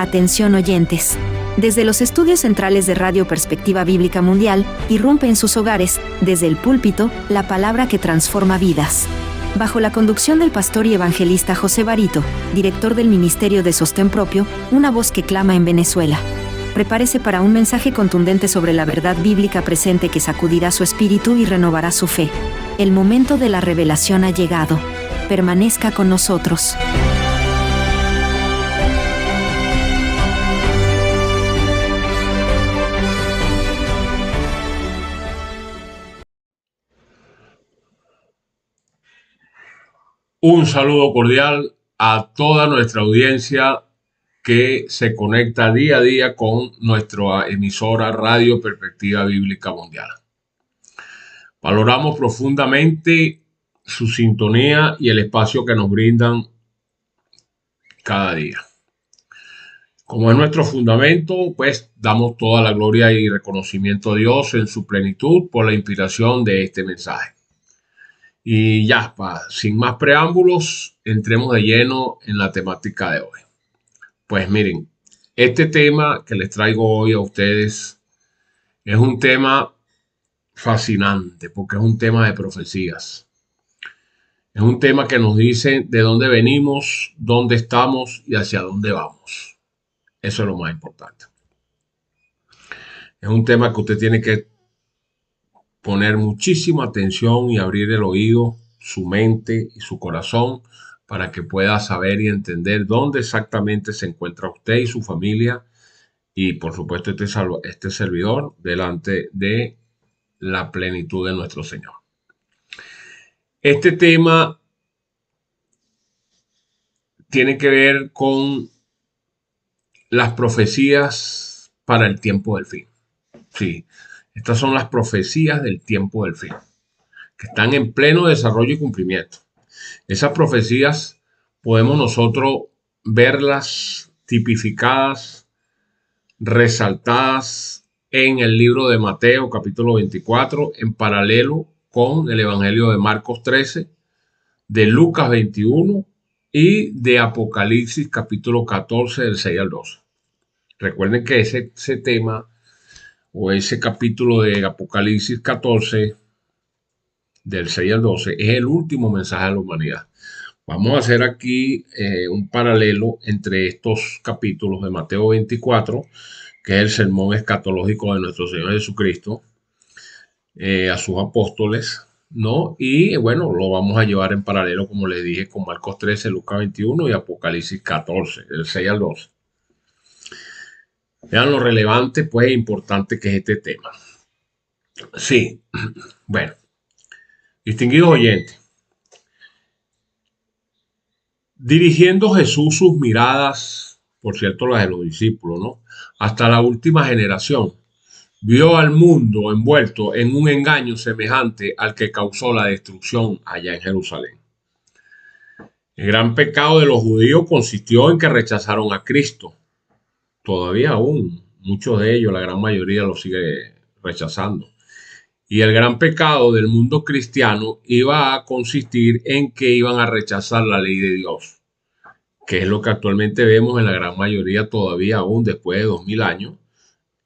Atención oyentes. Desde los estudios centrales de Radio Perspectiva Bíblica Mundial, irrumpe en sus hogares, desde el púlpito, la palabra que transforma vidas. Bajo la conducción del pastor y evangelista José Barito, director del Ministerio de Sostén Propio, una voz que clama en Venezuela. Prepárese para un mensaje contundente sobre la verdad bíblica presente que sacudirá su espíritu y renovará su fe. El momento de la revelación ha llegado. Permanezca con nosotros. Un saludo cordial a toda nuestra audiencia que se conecta día a día con nuestra emisora Radio Perspectiva Bíblica Mundial. Valoramos profundamente su sintonía y el espacio que nos brindan cada día. Como es nuestro fundamento, pues damos toda la gloria y reconocimiento a Dios en su plenitud por la inspiración de este mensaje. Y ya, sin más preámbulos, entremos de lleno en la temática de hoy. Pues miren, este tema que les traigo hoy a ustedes es un tema fascinante porque es un tema de profecías. Es un tema que nos dice de dónde venimos, dónde estamos y hacia dónde vamos. Eso es lo más importante. Es un tema que usted tiene que poner muchísima atención y abrir el oído, su mente y su corazón para que pueda saber y entender dónde exactamente se encuentra usted y su familia y por supuesto este servidor delante de la plenitud de nuestro Señor. Este tema tiene que ver con las profecías para el tiempo del fin. Sí. Estas son las profecías del tiempo del fin, que están en pleno desarrollo y cumplimiento. Esas profecías podemos nosotros verlas tipificadas, resaltadas en el libro de Mateo, capítulo 24, en paralelo con el Evangelio de Marcos 13, de Lucas 21 y de Apocalipsis, capítulo 14, del 6 al 12. Recuerden que ese tema o ese capítulo de Apocalipsis 14, del 6 al 12, es el último mensaje a la humanidad. Vamos a hacer aquí un paralelo entre estos capítulos de Mateo 24, que es el sermón escatológico de nuestro Señor Jesucristo a sus apóstoles, ¿no? Y bueno, lo vamos a llevar en paralelo, como les dije, con Marcos 13, Lucas 21 y Apocalipsis 14, del 6 al 12. Vean lo relevante, pues, e importante que es este tema. Sí, bueno, distinguidos oyentes, dirigiendo Jesús sus miradas, por cierto, las de los discípulos, ¿no?, hasta la última generación, vio al mundo envuelto en un engaño semejante al que causó la destrucción allá en Jerusalén. El gran pecado de los judíos consistió en que rechazaron a Cristo. Todavía aún, muchos de ellos, la gran mayoría, lo sigue rechazando. Y el gran pecado del mundo cristiano iba a consistir en que iban a rechazar la ley de Dios, que es lo que actualmente vemos en la gran mayoría todavía aún después de 2000 años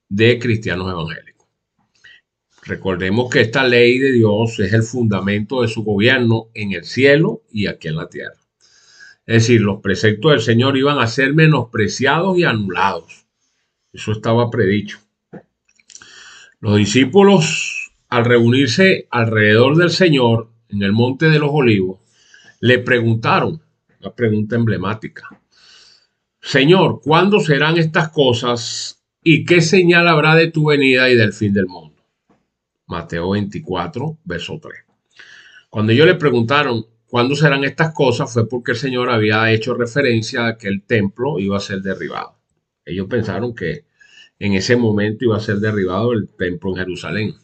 de cristianos evangélicos. Recordemos que esta ley de Dios es el fundamento de su gobierno en el cielo y aquí en la tierra. Es decir, los preceptos del Señor iban a ser menospreciados y anulados. Eso estaba predicho. Los discípulos, al reunirse alrededor del Señor en el Monte de los Olivos, le preguntaron, una pregunta emblemática: Señor, ¿cuándo serán estas cosas y qué señal habrá de tu venida y del fin del mundo? Mateo 24, verso 3. Cuando ellos le preguntaron ¿cuándo serán estas cosas?, fue porque el Señor había hecho referencia a que el templo iba a ser derribado. Ellos pensaron que en ese momento iba a ser derribado el templo en Jerusalén.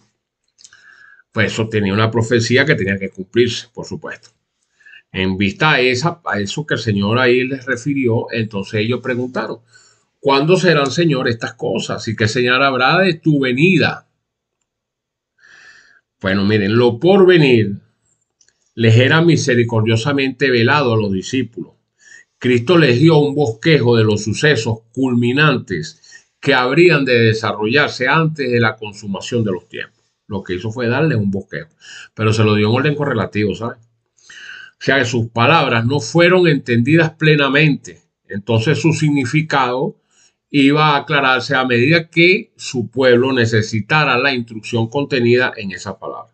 Pues eso tenía una profecía que tenía que cumplirse, por supuesto. En vista a eso que el Señor ahí les refirió, entonces ellos preguntaron, ¿cuándo serán, Señor, estas cosas? ¿Y qué señal habrá de tu venida? Bueno, miren, lo por venir les era misericordiosamente velado a los discípulos, Cristo les dio un bosquejo de los sucesos culminantes que habrían de desarrollarse antes de la consumación de los tiempos. Lo que hizo fue darles un bosquejo, pero se lo dio en orden correlativo, ¿sabes? O sea que sus palabras no fueron entendidas plenamente. Entonces su significado iba a aclararse a medida que su pueblo necesitara la instrucción contenida en esa palabra.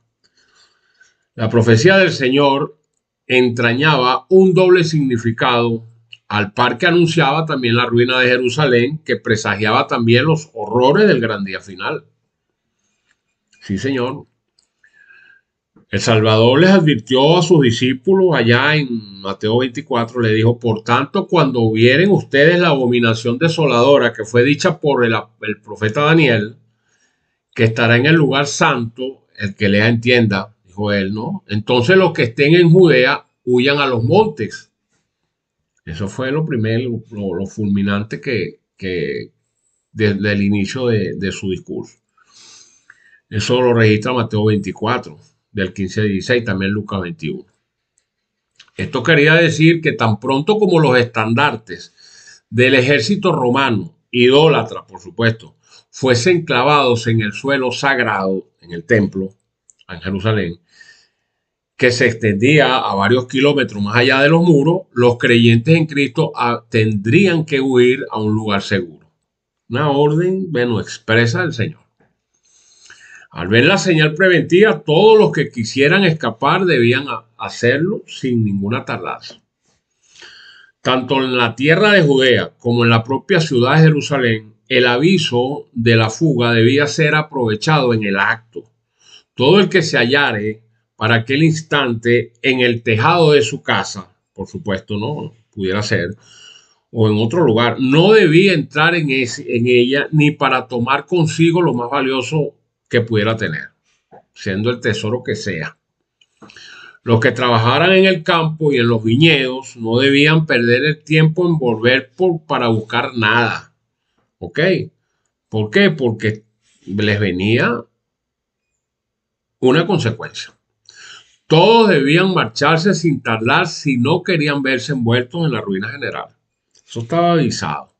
La profecía del Señor entrañaba un doble significado, al par que anunciaba también la ruina de Jerusalén, que presagiaba también los horrores del gran día final. Sí, Señor. El Salvador les advirtió a sus discípulos allá en Mateo 24, le dijo: por tanto, cuando vieren ustedes la abominación desoladora que fue dicha por el profeta Daniel, que estará en el lugar santo, el que lea entienda, dijo él, ¿no? Entonces los que estén en Judea huyan a los montes. Eso fue lo primero, lo fulminante que desde el inicio de su discurso. Eso lo registra Mateo 24, del 15 al 16, también Lucas 21. Esto quería decir que tan pronto como los estandartes del ejército romano, idólatra por supuesto, fuesen clavados en el suelo sagrado, en el templo, en Jerusalén, que se extendía a varios kilómetros más allá de los muros, los creyentes en Cristo tendrían que huir a un lugar seguro. Una orden, bueno, expresa del Señor. Al ver la señal preventiva, todos los que quisieran escapar debían hacerlo sin ninguna tardanza. Tanto en la tierra de Judea como en la propia ciudad de Jerusalén, el aviso de la fuga debía ser aprovechado en el acto. Todo el que se hallare para aquel instante en el tejado de su casa, por supuesto, no pudiera ser, o en otro lugar, no debía entrar en ella ni para tomar consigo lo más valioso que pudiera tener, siendo el tesoro que sea. Los que trabajaran en el campo y en los viñedos no debían perder el tiempo en volver para buscar nada. ¿Ok? ¿Por qué? Porque les venía una consecuencia. Todos debían marcharse sin tardar si no querían verse envueltos en la ruina general. Eso estaba avisado.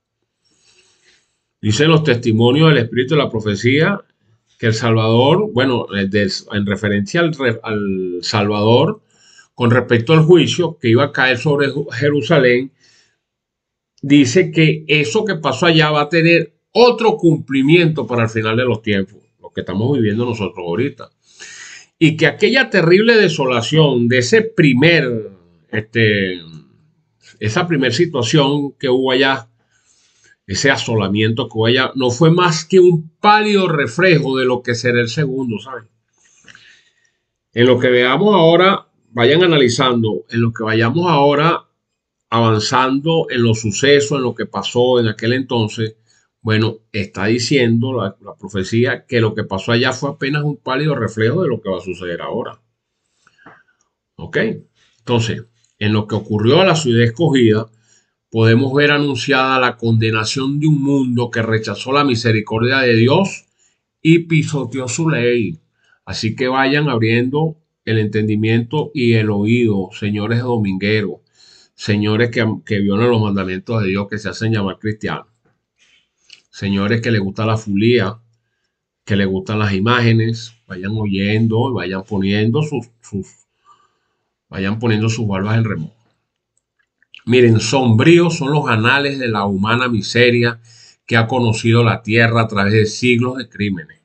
Dicen los testimonios del Espíritu de la profecía que el Salvador, bueno, en referencia al Salvador, con respecto al juicio que iba a caer sobre Jerusalén, dice que eso que pasó allá va a tener otro cumplimiento para el final de los tiempos, lo que estamos viviendo nosotros ahorita. Y que aquella terrible desolación de esa primer situación que hubo allá, ese asolamiento que hubo allá, no fue más que un pálido reflejo de lo que será el segundo, ¿saben? En lo que veamos ahora, vayan analizando, en lo que vayamos ahora avanzando en los sucesos, en lo que pasó en aquel entonces, bueno, está diciendo la profecía que lo que pasó allá fue apenas un pálido reflejo de lo que va a suceder ahora. ¿Ok? Entonces, en lo que ocurrió a la ciudad escogida, podemos ver anunciada la condenación de un mundo que rechazó la misericordia de Dios y pisoteó su ley. Así que vayan abriendo el entendimiento y el oído, señores domingueros, señores que violan los mandamientos de Dios, que se hacen llamar cristianos. Señores que les gusta la fulía, que les gustan las imágenes, vayan oyendo, vayan poniendo sus barbas en remojo. Miren, sombríos son los anales de la humana miseria que ha conocido la tierra a través de siglos de crímenes.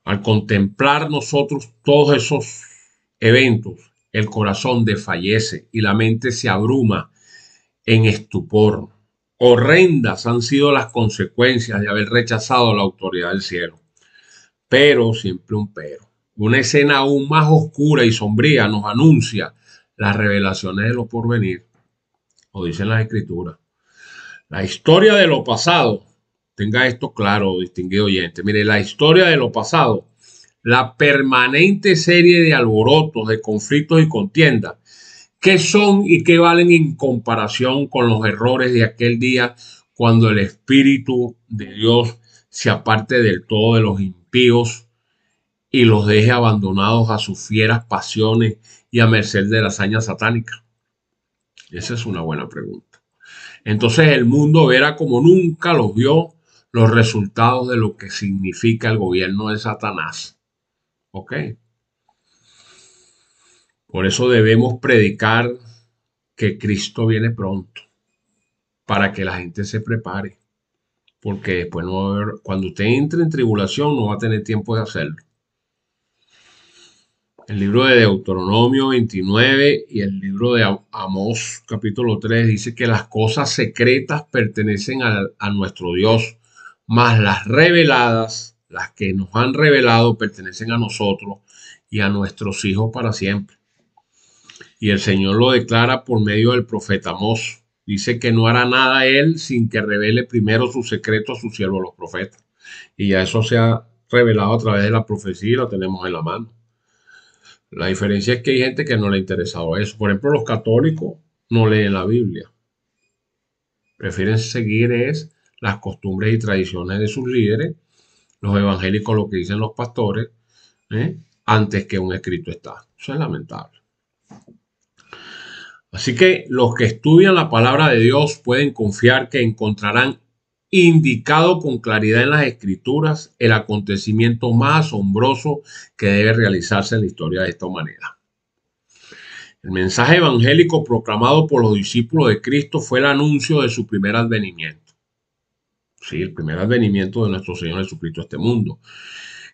Al contemplar nosotros todos esos eventos, el corazón desfallece y la mente se abruma en estupor. Horrendas han sido las consecuencias de haber rechazado la autoridad del cielo. Pero, siempre un pero. Una escena aún más oscura y sombría nos anuncia las revelaciones de lo porvenir, o dicen las escrituras. La historia de lo pasado, tenga esto claro, distinguido oyente. Mire, la historia de lo pasado, la permanente serie de alborotos, de conflictos y contiendas, ¿qué son y qué valen en comparación con los errores de aquel día cuando el Espíritu de Dios se aparte del todo de los impíos y los deje abandonados a sus fieras pasiones y a merced de la hazaña satánica? Esa es una buena pregunta. Entonces el mundo verá como nunca los vio los resultados de lo que significa el gobierno de Satanás. ¿Ok? Por eso debemos predicar que Cristo viene pronto, para que la gente se prepare. Porque después no va a haber, cuando usted entre en tribulación no va a tener tiempo de hacerlo. El libro de Deuteronomio 29 y el libro de Amós capítulo 3 dice que las cosas secretas pertenecen a nuestro Dios, mas las reveladas, las que nos han revelado, pertenecen a nosotros y a nuestros hijos para siempre. Y el Señor lo declara por medio del profeta Amós. Dice que no hará nada él sin que revele primero su secreto a sus siervos los profetas. Y ya eso se ha revelado a través de la profecía y lo tenemos en la mano. La diferencia es que hay gente que no le ha interesado eso. Por ejemplo, los católicos no leen la Biblia. Prefieren seguir las costumbres y tradiciones de sus líderes, los evangélicos, lo que dicen los pastores, antes que un escrito está. Eso es lamentable. Así que los que estudian la palabra de Dios pueden confiar que encontrarán indicado con claridad en las escrituras el acontecimiento más asombroso que debe realizarse en la historia de esta humanidad. El mensaje evangélico proclamado por los discípulos de Cristo fue el anuncio de su primer advenimiento. Sí, el primer advenimiento de nuestro Señor Jesucristo a este mundo,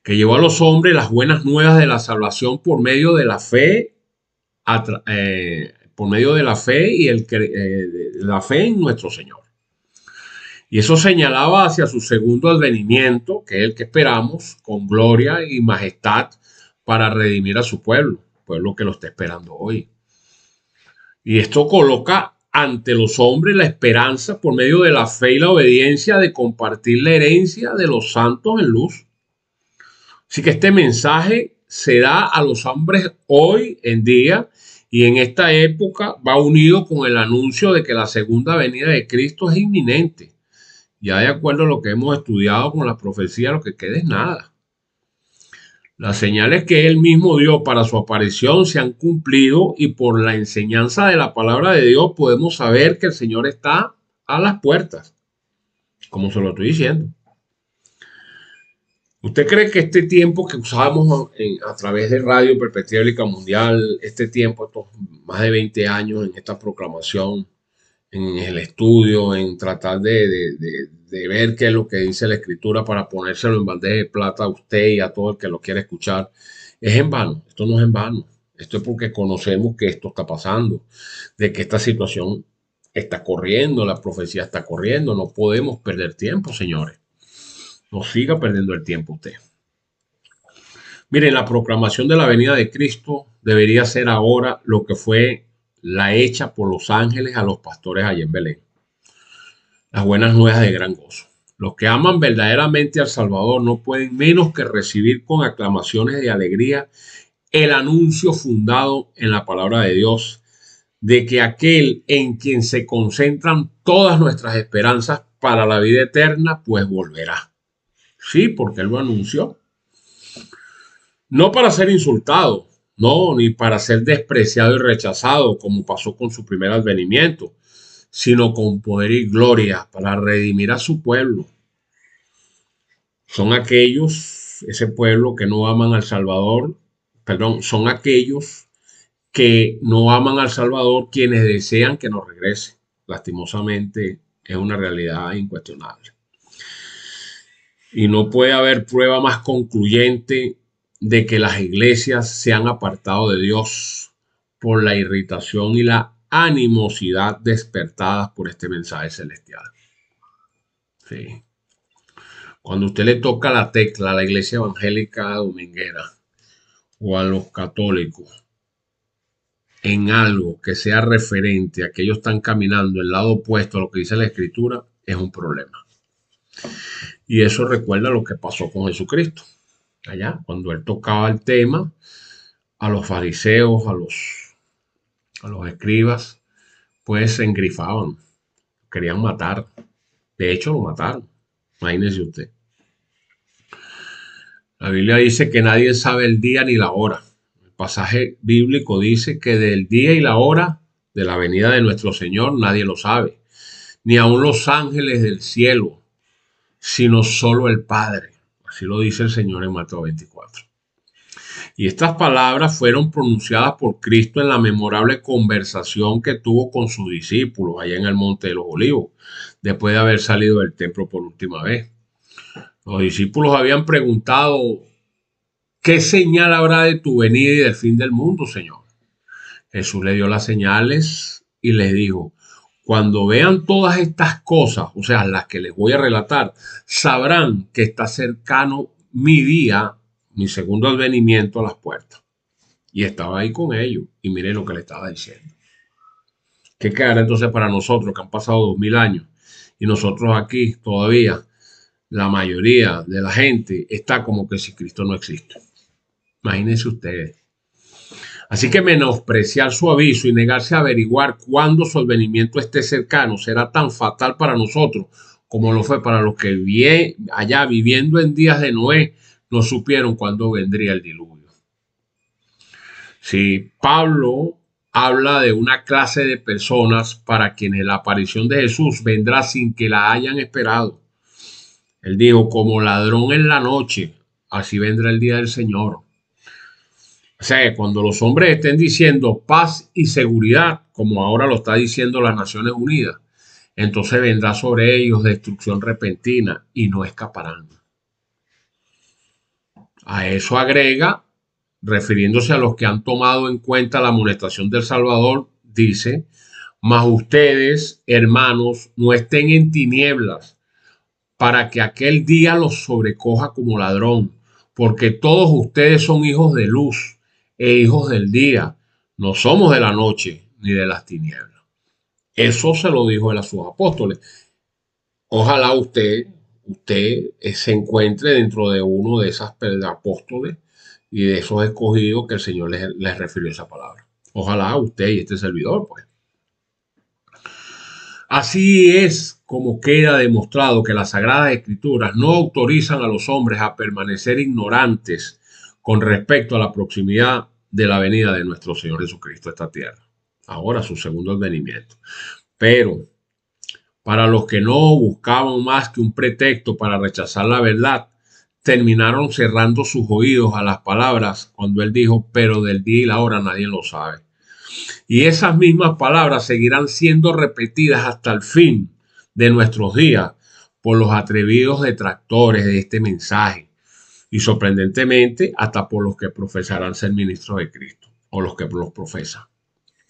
que llevó a los hombres las buenas nuevas de la salvación por medio de la fe, la fe en nuestro Señor. Y eso señalaba hacia su segundo advenimiento, que es el que esperamos, con gloria y majestad para redimir a su pueblo que lo está esperando hoy. Y esto coloca ante los hombres la esperanza por medio de la fe y la obediencia de compartir la herencia de los santos en luz. Así que este mensaje se da a los hombres hoy en día y en esta época va unido con el anuncio de que la segunda venida de Cristo es inminente. Ya de acuerdo a lo que hemos estudiado con la profecía, lo que queda es nada. Las señales que él mismo dio para su aparición se han cumplido y por la enseñanza de la palabra de Dios podemos saber que el Señor está a las puertas, como se lo estoy diciendo. ¿Usted cree que este tiempo que usamos a través de Radio Perspectiva Bíblica Mundial, este tiempo, estos más de 20 años en esta proclamación, en el estudio, en tratar de ver qué es lo que dice la Escritura para ponérselo en bandeja de plata a usted y a todo el que lo quiera escuchar, es en vano? Esto no es en vano. Esto es porque conocemos que esto está pasando, de que esta situación está corriendo, la profecía está corriendo. No podemos perder tiempo, señores. No siga perdiendo el tiempo usted. Miren, la proclamación de la venida de Cristo debería ser ahora lo que fue la hecha por los ángeles a los pastores allá en Belén. Las buenas nuevas de gran gozo. Los que aman verdaderamente al Salvador no pueden menos que recibir con aclamaciones de alegría el anuncio fundado en la palabra de Dios de que aquel en quien se concentran todas nuestras esperanzas para la vida eterna, pues volverá. Sí, porque él lo anunció. No para ser insultado, no, ni para ser despreciado y rechazado, como pasó con su primer advenimiento, sino con poder y gloria para redimir a su pueblo. Son aquellos, ese pueblo que no aman al Salvador, son aquellos que no aman al Salvador quienes desean que nos regrese. Lastimosamente es una realidad incuestionable. Y no puede haber prueba más concluyente de que las iglesias se han apartado de Dios por la irritación y la animosidad despertadas por este mensaje celestial. Sí. Cuando usted le toca la tecla a la iglesia evangélica dominguera o a los católicos en algo que sea referente a que ellos están caminando el lado opuesto a lo que dice la Escritura, es un problema. Y eso recuerda lo que pasó con Jesucristo. Allá, cuando él tocaba el tema, a los fariseos, a los escribas, pues se engrifaban, querían matar. De hecho, lo mataron. Imagínese usted. La Biblia dice que nadie sabe el día ni la hora. El pasaje bíblico dice que del día y la hora de la venida de nuestro Señor, nadie lo sabe, ni aun los ángeles del cielo, sino solo el Padre. Así lo dice el Señor en Mateo 24. Y estas palabras fueron pronunciadas por Cristo en la memorable conversación que tuvo con sus discípulos allá en el Monte de los Olivos, después de haber salido del templo por última vez. Los discípulos habían preguntado: ¿qué señal habrá de tu venida y del fin del mundo, Señor? Jesús le dio las señales y les dijo: cuando vean todas estas cosas, o sea, las que les voy a relatar, sabrán que está cercano mi día, mi segundo advenimiento a las puertas. Y estaba ahí con ellos. Y miren lo que le estaba diciendo. ¿Qué quedará entonces para nosotros que han pasado 2000 años? Y nosotros aquí todavía, la mayoría de la gente está como que si Cristo no existe. Imagínense ustedes. Así que menospreciar su aviso y negarse a averiguar cuándo su advenimiento esté cercano será tan fatal para nosotros como lo fue para los que allá viviendo en días de Noé no supieron cuándo vendría el diluvio. Si Pablo habla de una clase de personas para quienes la aparición de Jesús vendrá sin que la hayan esperado. Él dijo: como ladrón en la noche, así vendrá el día del Señor. O sea, cuando los hombres estén diciendo paz y seguridad, como ahora lo está diciendo las Naciones Unidas, entonces vendrá sobre ellos destrucción repentina y no escaparán. A eso agrega, refiriéndose a los que han tomado en cuenta la amonestación del Salvador, dice: mas ustedes, hermanos, no estén en tinieblas, para que aquel día los sobrecoja como ladrón, porque todos ustedes son hijos de luz e hijos del día, no somos de la noche ni de las tinieblas. Eso se lo dijo él a sus apóstoles. Ojalá usted se encuentre dentro de uno de esos apóstoles y de esos escogidos que el Señor les refirió esa palabra. Ojalá usted y este servidor, pues. Así es como queda demostrado que las Sagradas Escrituras no autorizan a los hombres a permanecer ignorantes con respecto a la proximidad de la venida de nuestro Señor Jesucristo a esta tierra. Ahora su segundo advenimiento. Pero para los que no buscaban más que un pretexto para rechazar la verdad, terminaron cerrando sus oídos a las palabras cuando él dijo: pero del día y la hora nadie lo sabe. Y esas mismas palabras seguirán siendo repetidas hasta el fin de nuestros días por los atrevidos detractores de este mensaje y, sorprendentemente, hasta por los que profesarán ser ministros de Cristo o los que los profesan,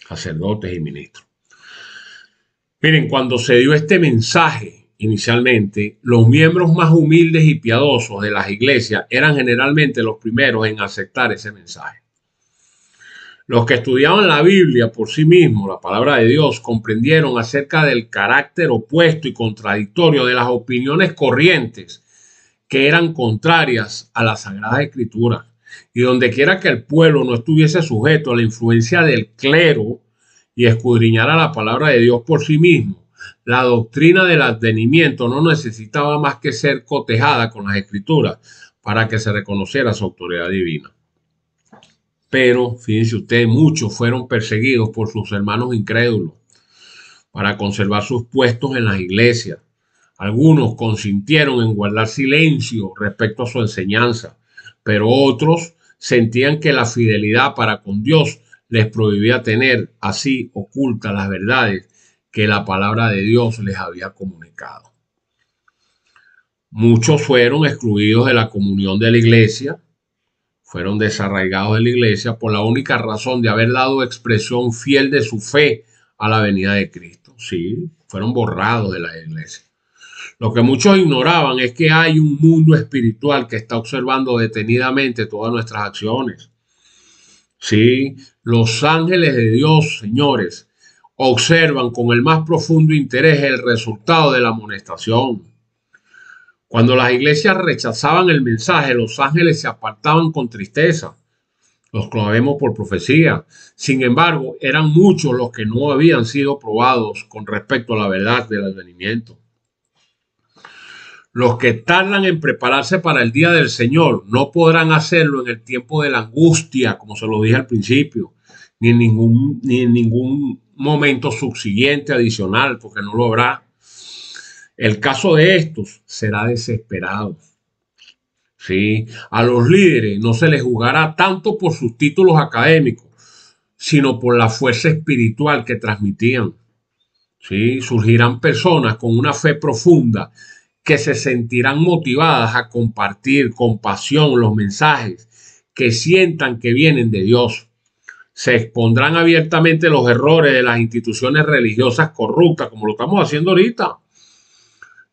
sacerdotes y ministros. Miren, cuando se dio este mensaje inicialmente, los miembros más humildes y piadosos de las iglesias eran generalmente los primeros en aceptar ese mensaje. Los que estudiaban la Biblia por sí mismos, la palabra de Dios, comprendieron acerca del carácter opuesto y contradictorio de las opiniones corrientes que eran contrarias a las Sagradas Escrituras. Y donde quiera que el pueblo no estuviese sujeto a la influencia del clero y escudriñara la palabra de Dios por sí mismo, la doctrina del advenimiento no necesitaba más que ser cotejada con las Escrituras para que se reconociera su autoridad divina. Pero, fíjense ustedes, muchos fueron perseguidos por sus hermanos incrédulos para conservar sus puestos en las iglesias. Algunos consintieron en guardar silencio respecto a su enseñanza, pero otros sentían que la fidelidad para con Dios les prohibía tener así ocultas las verdades que la palabra de Dios les había comunicado. Muchos fueron excluidos de la comunión de la iglesia, fueron desarraigados de la iglesia por la única razón de haber dado expresión fiel de su fe a la venida de Cristo. Sí, fueron borrados de la iglesia. Lo que muchos ignoraban es que hay un mundo espiritual que está observando detenidamente todas nuestras acciones. Sí, los ángeles de Dios, señores, observan con el más profundo interés el resultado de la amonestación. Cuando las iglesias rechazaban el mensaje, los ángeles se apartaban con tristeza. Los sabemos por profecía. Sin embargo, eran muchos los que no habían sido probados con respecto a la verdad del advenimiento. Los que tardan en prepararse para el día del Señor no podrán hacerlo en el tiempo de la angustia, como se lo dije al principio, ni en ningún momento subsiguiente adicional, porque no lo habrá. El caso de estos será desesperado. ¿Sí? A los líderes no se les juzgará tanto por sus títulos académicos, sino por la fuerza espiritual que transmitían. ¿Sí? Surgirán personas con una fe profunda que se sentirán motivadas a compartir con pasión los mensajes que sientan que vienen de Dios. Se expondrán abiertamente los errores de las instituciones religiosas corruptas, como lo estamos haciendo ahorita.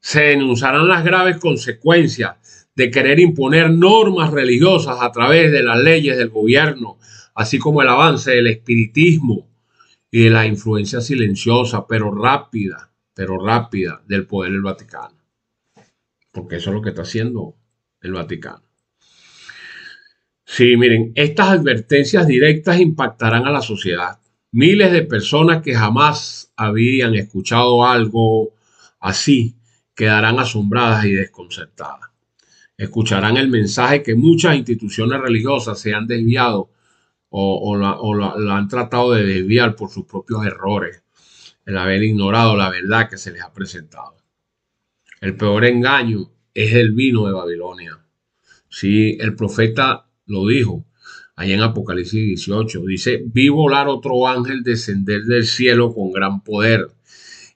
Se denunciarán las graves consecuencias de querer imponer normas religiosas a través de las leyes del gobierno, así como el avance del espiritismo y de la influencia silenciosa, pero rápida del poder del Vaticano. Porque eso es lo que está haciendo el Vaticano. Sí, miren, estas advertencias directas impactarán a la sociedad. Miles de personas que jamás habían escuchado algo así quedarán asombradas y desconcertadas. Escucharán el mensaje que muchas instituciones religiosas se han desviado o la han tratado de desviar por sus propios errores, el haber ignorado la verdad que se les ha presentado. El peor engaño es el vino de Babilonia. Sí, el profeta lo dijo allá en Apocalipsis 18. Dice: vi volar otro ángel descender del cielo con gran poder,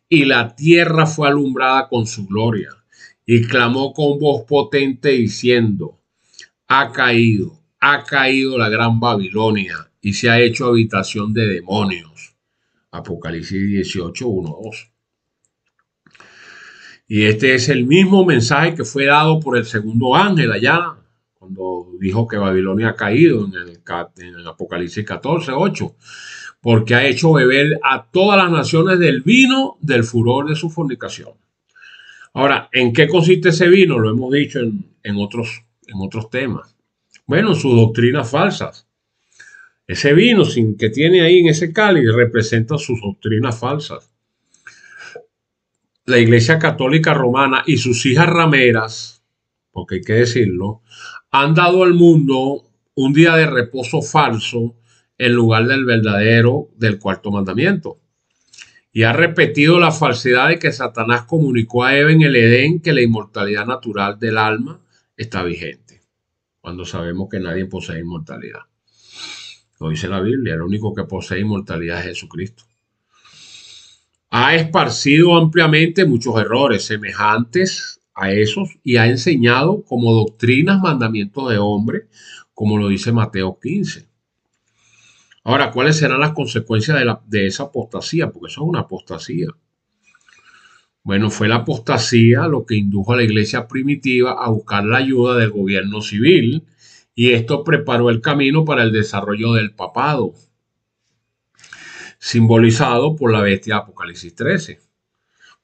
y la tierra fue alumbrada con su gloria. Y clamó con voz potente diciendo: ha caído la gran Babilonia y se ha hecho habitación de demonios. Apocalipsis 18, 1, 2. Y este es el mismo mensaje que fue dado por el segundo ángel allá, cuando dijo que Babilonia ha caído en el Apocalipsis 14, 8, porque ha hecho beber a todas las naciones del vino del furor de su fornicación. Ahora, ¿en qué consiste ese vino? Lo hemos dicho en otros temas. Bueno, sus doctrinas falsas. Ese vino que tiene ahí en ese cáliz representa sus doctrinas falsas. La Iglesia Católica Romana y sus hijas rameras, porque hay que decirlo, han dado al mundo un día de reposo falso en lugar del verdadero del cuarto mandamiento. Y ha repetido la falsedad de que Satanás comunicó a Eva en el Edén que la inmortalidad natural del alma está vigente, cuando sabemos que nadie posee inmortalidad. Lo dice la Biblia, el único que posee inmortalidad es Jesucristo. Ha esparcido ampliamente muchos errores semejantes a esos y ha enseñado como doctrinas mandamientos de hombre, como lo dice Mateo 15. Ahora, ¿cuáles serán las consecuencias de esa apostasía? Porque eso es una apostasía. Bueno, fue la apostasía lo que indujo a la iglesia primitiva a buscar la ayuda del gobierno civil, y esto preparó el camino para el desarrollo del papado, simbolizado por la bestia de Apocalipsis 13.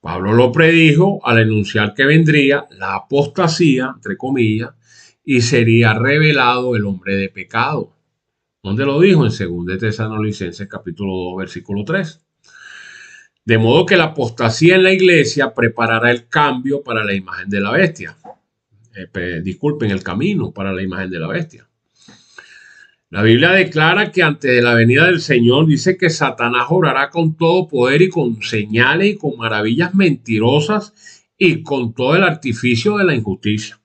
Pablo lo predijo al enunciar que vendría la apostasía, entre comillas, y sería revelado el hombre de pecado. ¿Dónde lo dijo? En 2 Tesalonicenses capítulo 2, versículo 3. De modo que la apostasía en la iglesia preparará el cambio para la imagen de la bestia. El camino para la imagen de la bestia. La Biblia declara que antes de la venida del Señor dice que Satanás obrará con todo poder y con señales y con maravillas mentirosas y con todo el artificio de la injusticia.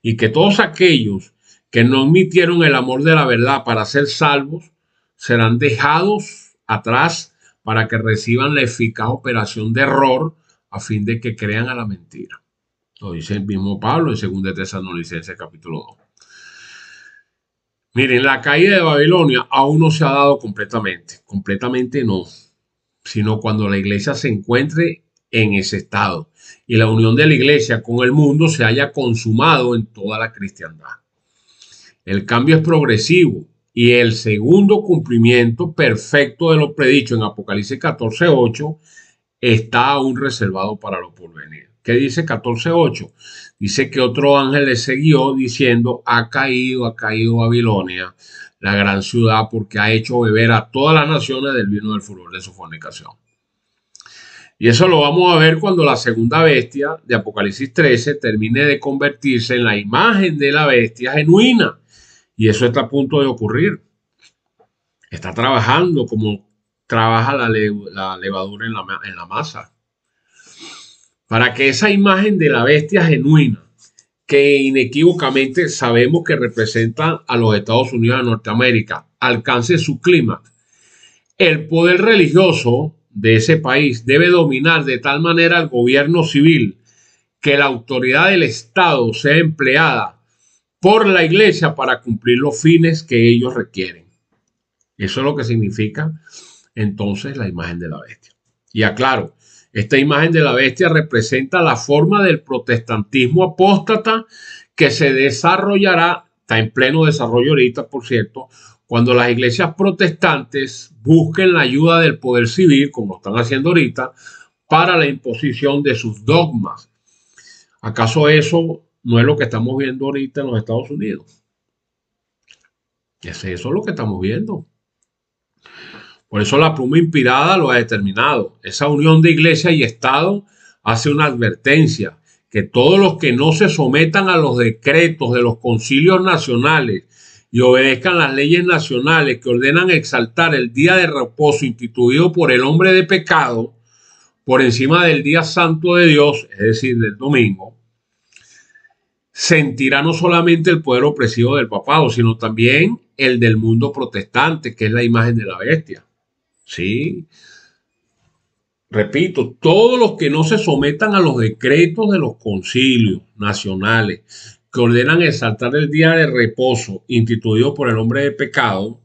Y que todos aquellos que no admitieron el amor de la verdad para ser salvos serán dejados atrás para que reciban la eficaz operación de error a fin de que crean a la mentira. Lo dice el mismo Pablo en 2 Tesalonicenses capítulo 2. Miren, la caída de Babilonia aún no se ha dado completamente no, sino cuando la iglesia se encuentre en ese estado y la unión de la iglesia con el mundo se haya consumado en toda la cristiandad. El cambio es progresivo y el segundo cumplimiento perfecto de lo predicho en Apocalipsis 14:8 está aún reservado para lo porvenir. ¿Qué dice 14:8? Dice que otro ángel le siguió diciendo: ha caído Babilonia, la gran ciudad, porque ha hecho beber a todas las naciones del vino del furor de su fornicación. Y eso lo vamos a ver cuando la segunda bestia de Apocalipsis 13 termine de convertirse en la imagen de la bestia genuina. Y eso está a punto de ocurrir. Está trabajando como trabaja la levadura en la masa. Para que esa imagen de la bestia genuina, que inequívocamente sabemos que representa a los Estados Unidos de Norteamérica, alcance su clímax, el poder religioso de ese país debe dominar de tal manera al gobierno civil que la autoridad del Estado sea empleada por la iglesia para cumplir los fines que ellos requieren. Eso es lo que significa entonces la imagen de la bestia. Y aclaro, esta imagen de la bestia representa la forma del protestantismo apóstata que se desarrollará, está en pleno desarrollo ahorita, por cierto, cuando las iglesias protestantes busquen la ayuda del poder civil, como están haciendo ahorita, para la imposición de sus dogmas. ¿Acaso eso no es lo que estamos viendo ahorita en los Estados Unidos? Eso es lo que estamos viendo. Por eso la pluma inspirada lo ha determinado. Esa unión de iglesia y Estado hace una advertencia, que todos los que no se sometan a los decretos de los concilios nacionales y obedezcan las leyes nacionales que ordenan exaltar el día de reposo instituido por el hombre de pecado por encima del día santo de Dios, es decir, del domingo, sentirá no solamente el poder opresivo del papado, sino también el del mundo protestante, que es la imagen de la bestia. Sí, repito, todos los que no se sometan a los decretos de los concilios nacionales que ordenan exaltar el día de reposo instituido por el hombre de pecado,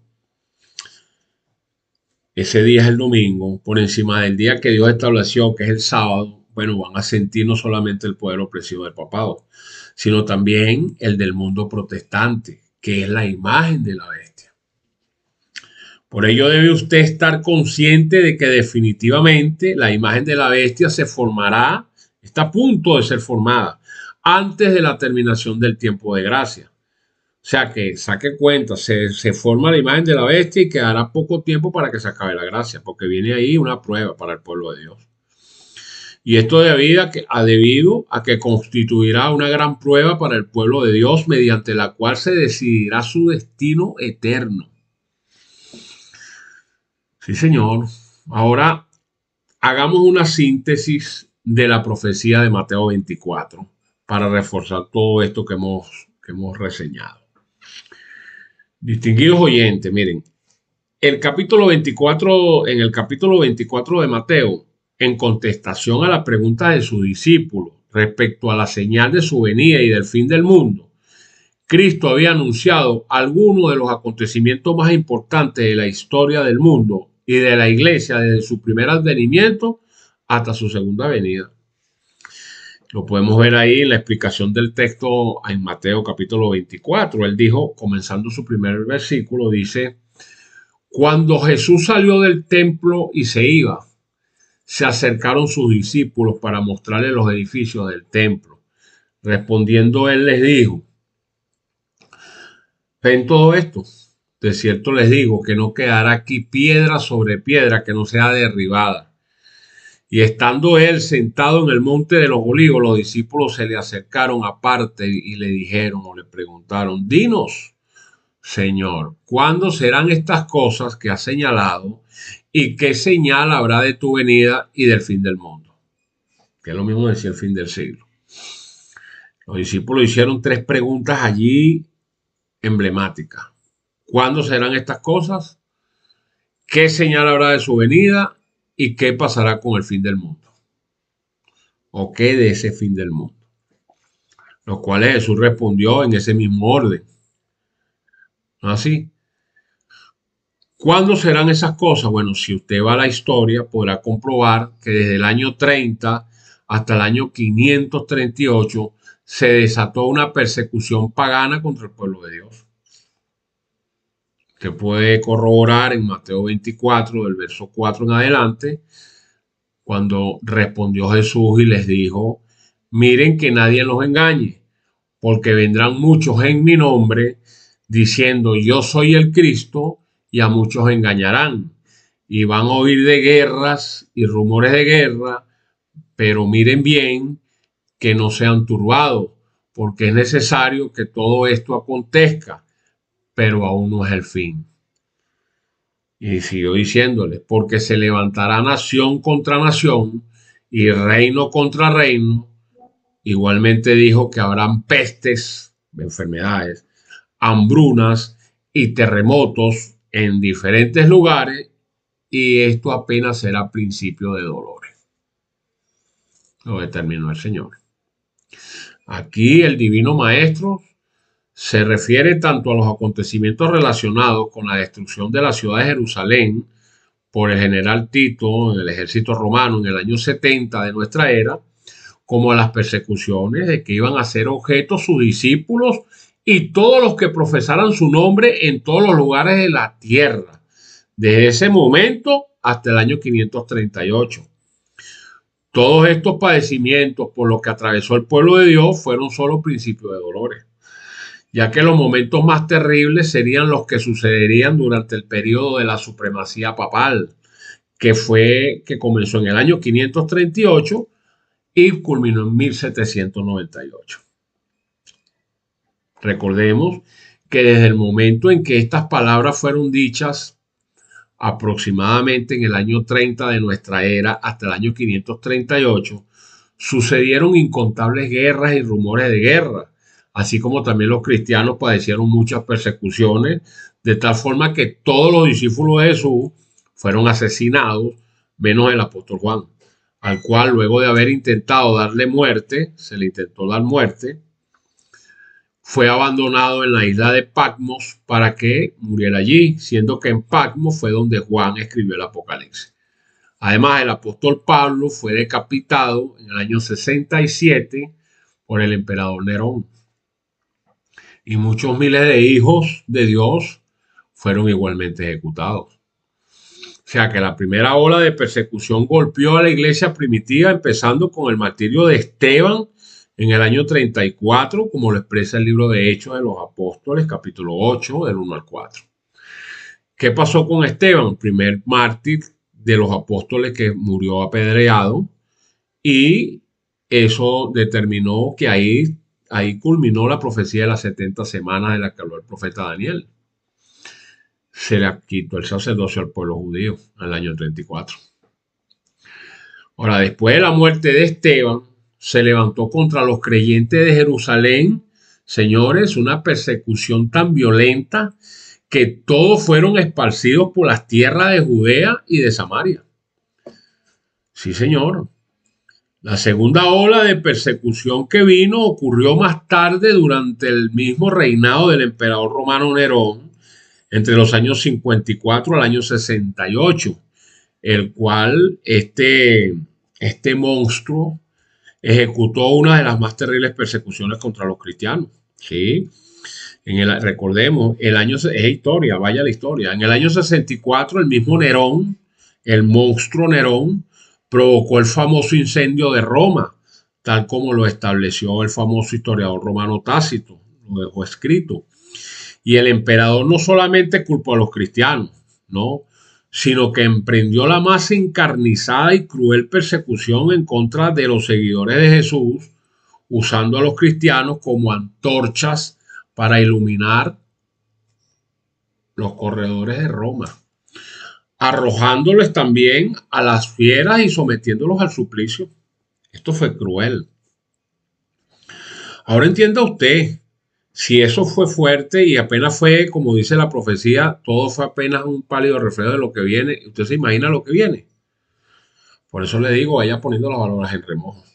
ese día es el domingo, por encima del día que Dios estableció, que es el sábado, bueno, van a sentir no solamente el poder opresivo del papado, sino también el del mundo protestante, que es la imagen de la bestia. Por ello debe usted estar consciente de que definitivamente la imagen de la bestia se formará, está a punto de ser formada, antes de la terminación del tiempo de gracia. O sea que saque cuenta, se forma la imagen de la bestia y quedará poco tiempo para que se acabe la gracia, porque viene ahí una prueba para el pueblo de Dios. Y esto debido a que constituirá una gran prueba para el pueblo de Dios, mediante la cual se decidirá su destino eterno. Sí, señor. Ahora hagamos una síntesis de la profecía de Mateo 24 para reforzar todo esto que hemos reseñado. Distinguidos oyentes, miren, en el capítulo 24 de Mateo, en contestación a la pregunta de sus discípulos respecto a la señal de su venida y del fin del mundo, Cristo había anunciado algunos de los acontecimientos más importantes de la historia del mundo y de la iglesia desde su primer advenimiento hasta su segunda venida. Lo podemos ver ahí en la explicación del texto en Mateo capítulo 24. Él dijo, comenzando su primer versículo, dice: cuando Jesús salió del templo y se iba, se acercaron sus discípulos para mostrarle los edificios del templo. Respondiendo él les dijo: ¿ven todo esto? De cierto les digo que no quedará aquí piedra sobre piedra que no sea derribada. Y estando él sentado en el monte de los olivos, los discípulos se le acercaron aparte y le dijeron o le preguntaron: dinos, Señor, ¿cuándo serán estas cosas que has señalado? ¿Y qué señal habrá de tu venida y del fin del mundo? Que es lo mismo decía el fin del siglo. Los discípulos hicieron 3 preguntas allí emblemáticas. ¿Cuándo serán estas cosas? ¿Qué señal habrá de su venida? ¿Y qué pasará con el fin del mundo? ¿O qué de ese fin del mundo? Los cuales Jesús respondió en ese mismo orden. ¿No así? ¿Cuándo serán esas cosas? Bueno, si usted va a la historia, podrá comprobar que desde el año 30 hasta el año 538 se desató una persecución pagana contra el pueblo de Dios. Usted puede corroborar en Mateo 24, del verso 4 en adelante, cuando respondió Jesús y les dijo: miren que nadie los engañe, porque vendrán muchos en mi nombre diciendo yo soy el Cristo, y a muchos engañarán. Y van a oír de guerras y rumores de guerra, pero miren bien que no sean turbados, porque es necesario que todo esto acontezca, pero aún no es el fin. Y siguió diciéndole, porque se levantará nación contra nación y reino contra reino. Igualmente dijo que habrán pestes, enfermedades, hambrunas y terremotos en diferentes lugares, y esto apenas será principio de dolores. Lo determinó el Señor. Aquí el Divino Maestro se refiere tanto a los acontecimientos relacionados con la destrucción de la ciudad de Jerusalén por el general Tito en el ejército romano en el año 70 de nuestra era, como a las persecuciones de que iban a ser objeto sus discípulos y todos los que profesaran su nombre en todos los lugares de la tierra, desde ese momento hasta el año 538. Todos estos padecimientos por los que atravesó el pueblo de Dios fueron solo principios de dolores, ya que los momentos más terribles serían los que sucederían durante el periodo de la supremacía papal, que comenzó en el año 538 y culminó en 1798. Recordemos que desde el momento en que estas palabras fueron dichas, aproximadamente en el año 30 de nuestra era hasta el año 538, sucedieron incontables guerras y rumores de guerra, así como también los cristianos padecieron muchas persecuciones, de tal forma que todos los discípulos de Jesús fueron asesinados, menos el apóstol Juan, al cual luego de haber intentado darle muerte, se le intentó dar muerte, fue abandonado en la isla de Patmos para que muriera allí, siendo que en Patmos fue donde Juan escribió el Apocalipsis. Además, el apóstol Pablo fue decapitado en el año 67 por el emperador Nerón. Y muchos miles de hijos de Dios fueron igualmente ejecutados. O sea que la primera ola de persecución golpeó a la iglesia primitiva, empezando con el martirio de Esteban en el año 34, como lo expresa el libro de Hechos de los Apóstoles, capítulo 8, del 1 al 4. ¿Qué pasó con Esteban? Primer mártir de los apóstoles que murió apedreado, y eso determinó que ahí culminó la profecía de las 70 semanas de la que habló el profeta Daniel. Se le quitó el sacerdocio al pueblo judío en el año 34. Ahora, después de la muerte de Esteban, se levantó contra los creyentes de Jerusalén, señores, una persecución tan violenta que todos fueron esparcidos por las tierras de Judea y de Samaria. Sí, señor. La segunda ola de persecución que vino ocurrió más tarde durante el mismo reinado del emperador romano Nerón, entre los años 54 al año 68, el cual este monstruo ejecutó una de las más terribles persecuciones contra los cristianos. ¿Sí? Recordemos, es historia, vaya la historia. En el año 64, el mismo Nerón, el monstruo Nerón, provocó el famoso incendio de Roma, tal como lo estableció el famoso historiador romano Tácito, lo dejó escrito. Y el emperador no solamente culpó a los cristianos, ¿no?, sino que emprendió la más encarnizada y cruel persecución en contra de los seguidores de Jesús, usando a los cristianos como antorchas para iluminar los corredores de Roma, arrojándoles también a las fieras y sometiéndolos al suplicio. Esto fue cruel. Ahora entienda usted, si eso fue fuerte y apenas fue, como dice la profecía, todo fue apenas un pálido reflejo de lo que viene, usted se imagina lo que viene. Por eso le digo, vaya poniendo las palabras en remojo.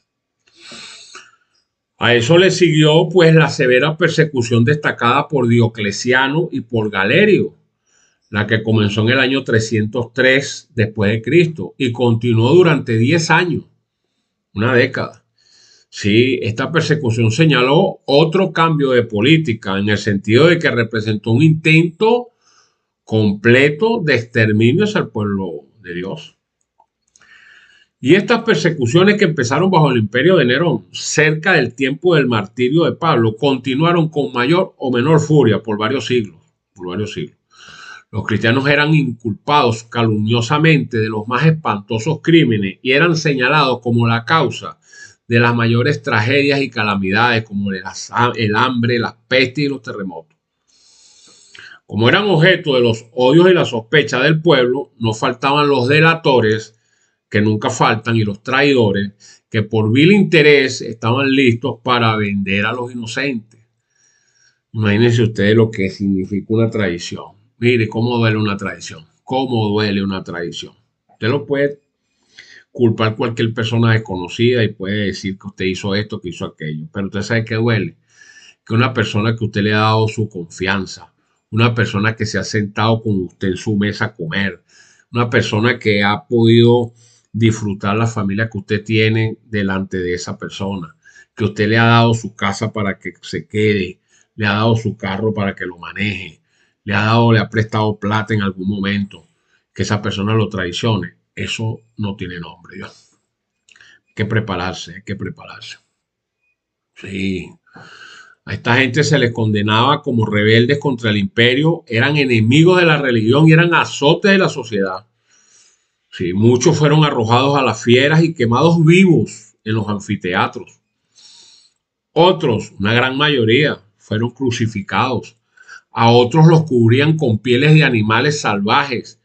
A eso le siguió pues la severa persecución destacada por Diocleciano y por Galerio, la que comenzó en el año 303 después de Cristo y continuó durante 10 años, una década. Sí, esta persecución señaló otro cambio de política en el sentido de que representó un intento completo de exterminio hacia el pueblo de Dios. Y estas persecuciones que empezaron bajo el imperio de Nerón, cerca del tiempo del martirio de Pablo, continuaron con mayor o menor furia por varios siglos. Los cristianos eran inculpados calumniosamente de los más espantosos crímenes y eran señalados como la causa de las mayores tragedias y calamidades como el hambre, las pestes y los terremotos. Como eran objeto de los odios y la sospecha del pueblo, no faltaban los delatores, que nunca faltan, y los traidores, que por vil interés estaban listos para vender a los inocentes. Imagínense ustedes lo que significa una traición. Mire cómo duele una traición. Cómo duele una traición. Usted lo puede culpar cualquier persona desconocida y puede decir que usted hizo esto, que hizo aquello. Pero usted sabe que duele. Que una persona que usted le ha dado su confianza, una persona que se ha sentado con usted en su mesa a comer, una persona que ha podido disfrutar la familia que usted tiene delante de esa persona, que usted le ha dado su casa para que se quede, le ha dado su carro para que lo maneje, le ha prestado plata en algún momento, que esa persona lo traicione. Eso no tiene nombre, ¿ya? Hay que prepararse, hay que prepararse. Sí. A esta gente se les condenaba como rebeldes contra el imperio, eran enemigos de la religión y eran azotes de la sociedad. Sí, muchos fueron arrojados a las fieras y quemados vivos en los anfiteatros. Otros, una gran mayoría, fueron crucificados. A otros los cubrían con pieles de animales salvajes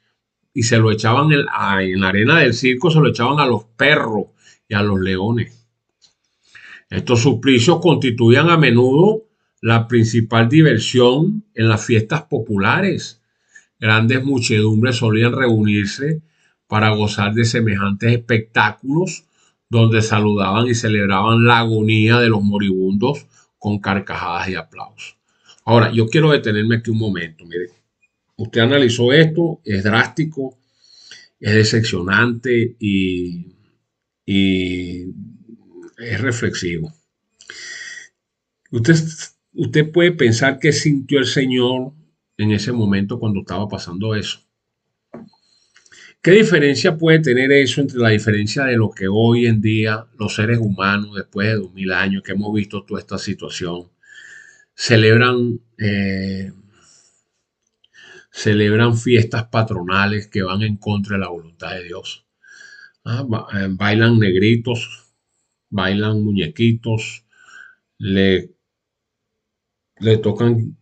y se lo echaban en la arena del circo, se lo echaban a los perros y a los leones. Estos suplicios constituían a menudo la principal diversión en las fiestas populares. Grandes muchedumbres solían reunirse para gozar de semejantes espectáculos donde saludaban y celebraban la agonía de los moribundos con carcajadas y aplausos. Ahora, yo quiero detenerme aquí un momento. Mire, usted analizó esto, es drástico, es decepcionante y es reflexivo. Usted puede pensar qué sintió el Señor en ese momento cuando estaba pasando eso. ¿Qué diferencia puede tener eso entre la diferencia de lo que hoy en día los seres humanos, después de 2000 años que hemos visto toda esta situación, celebran fiestas patronales que van en contra de la voluntad de Dios? Bailan negritos, bailan muñequitos, le tocan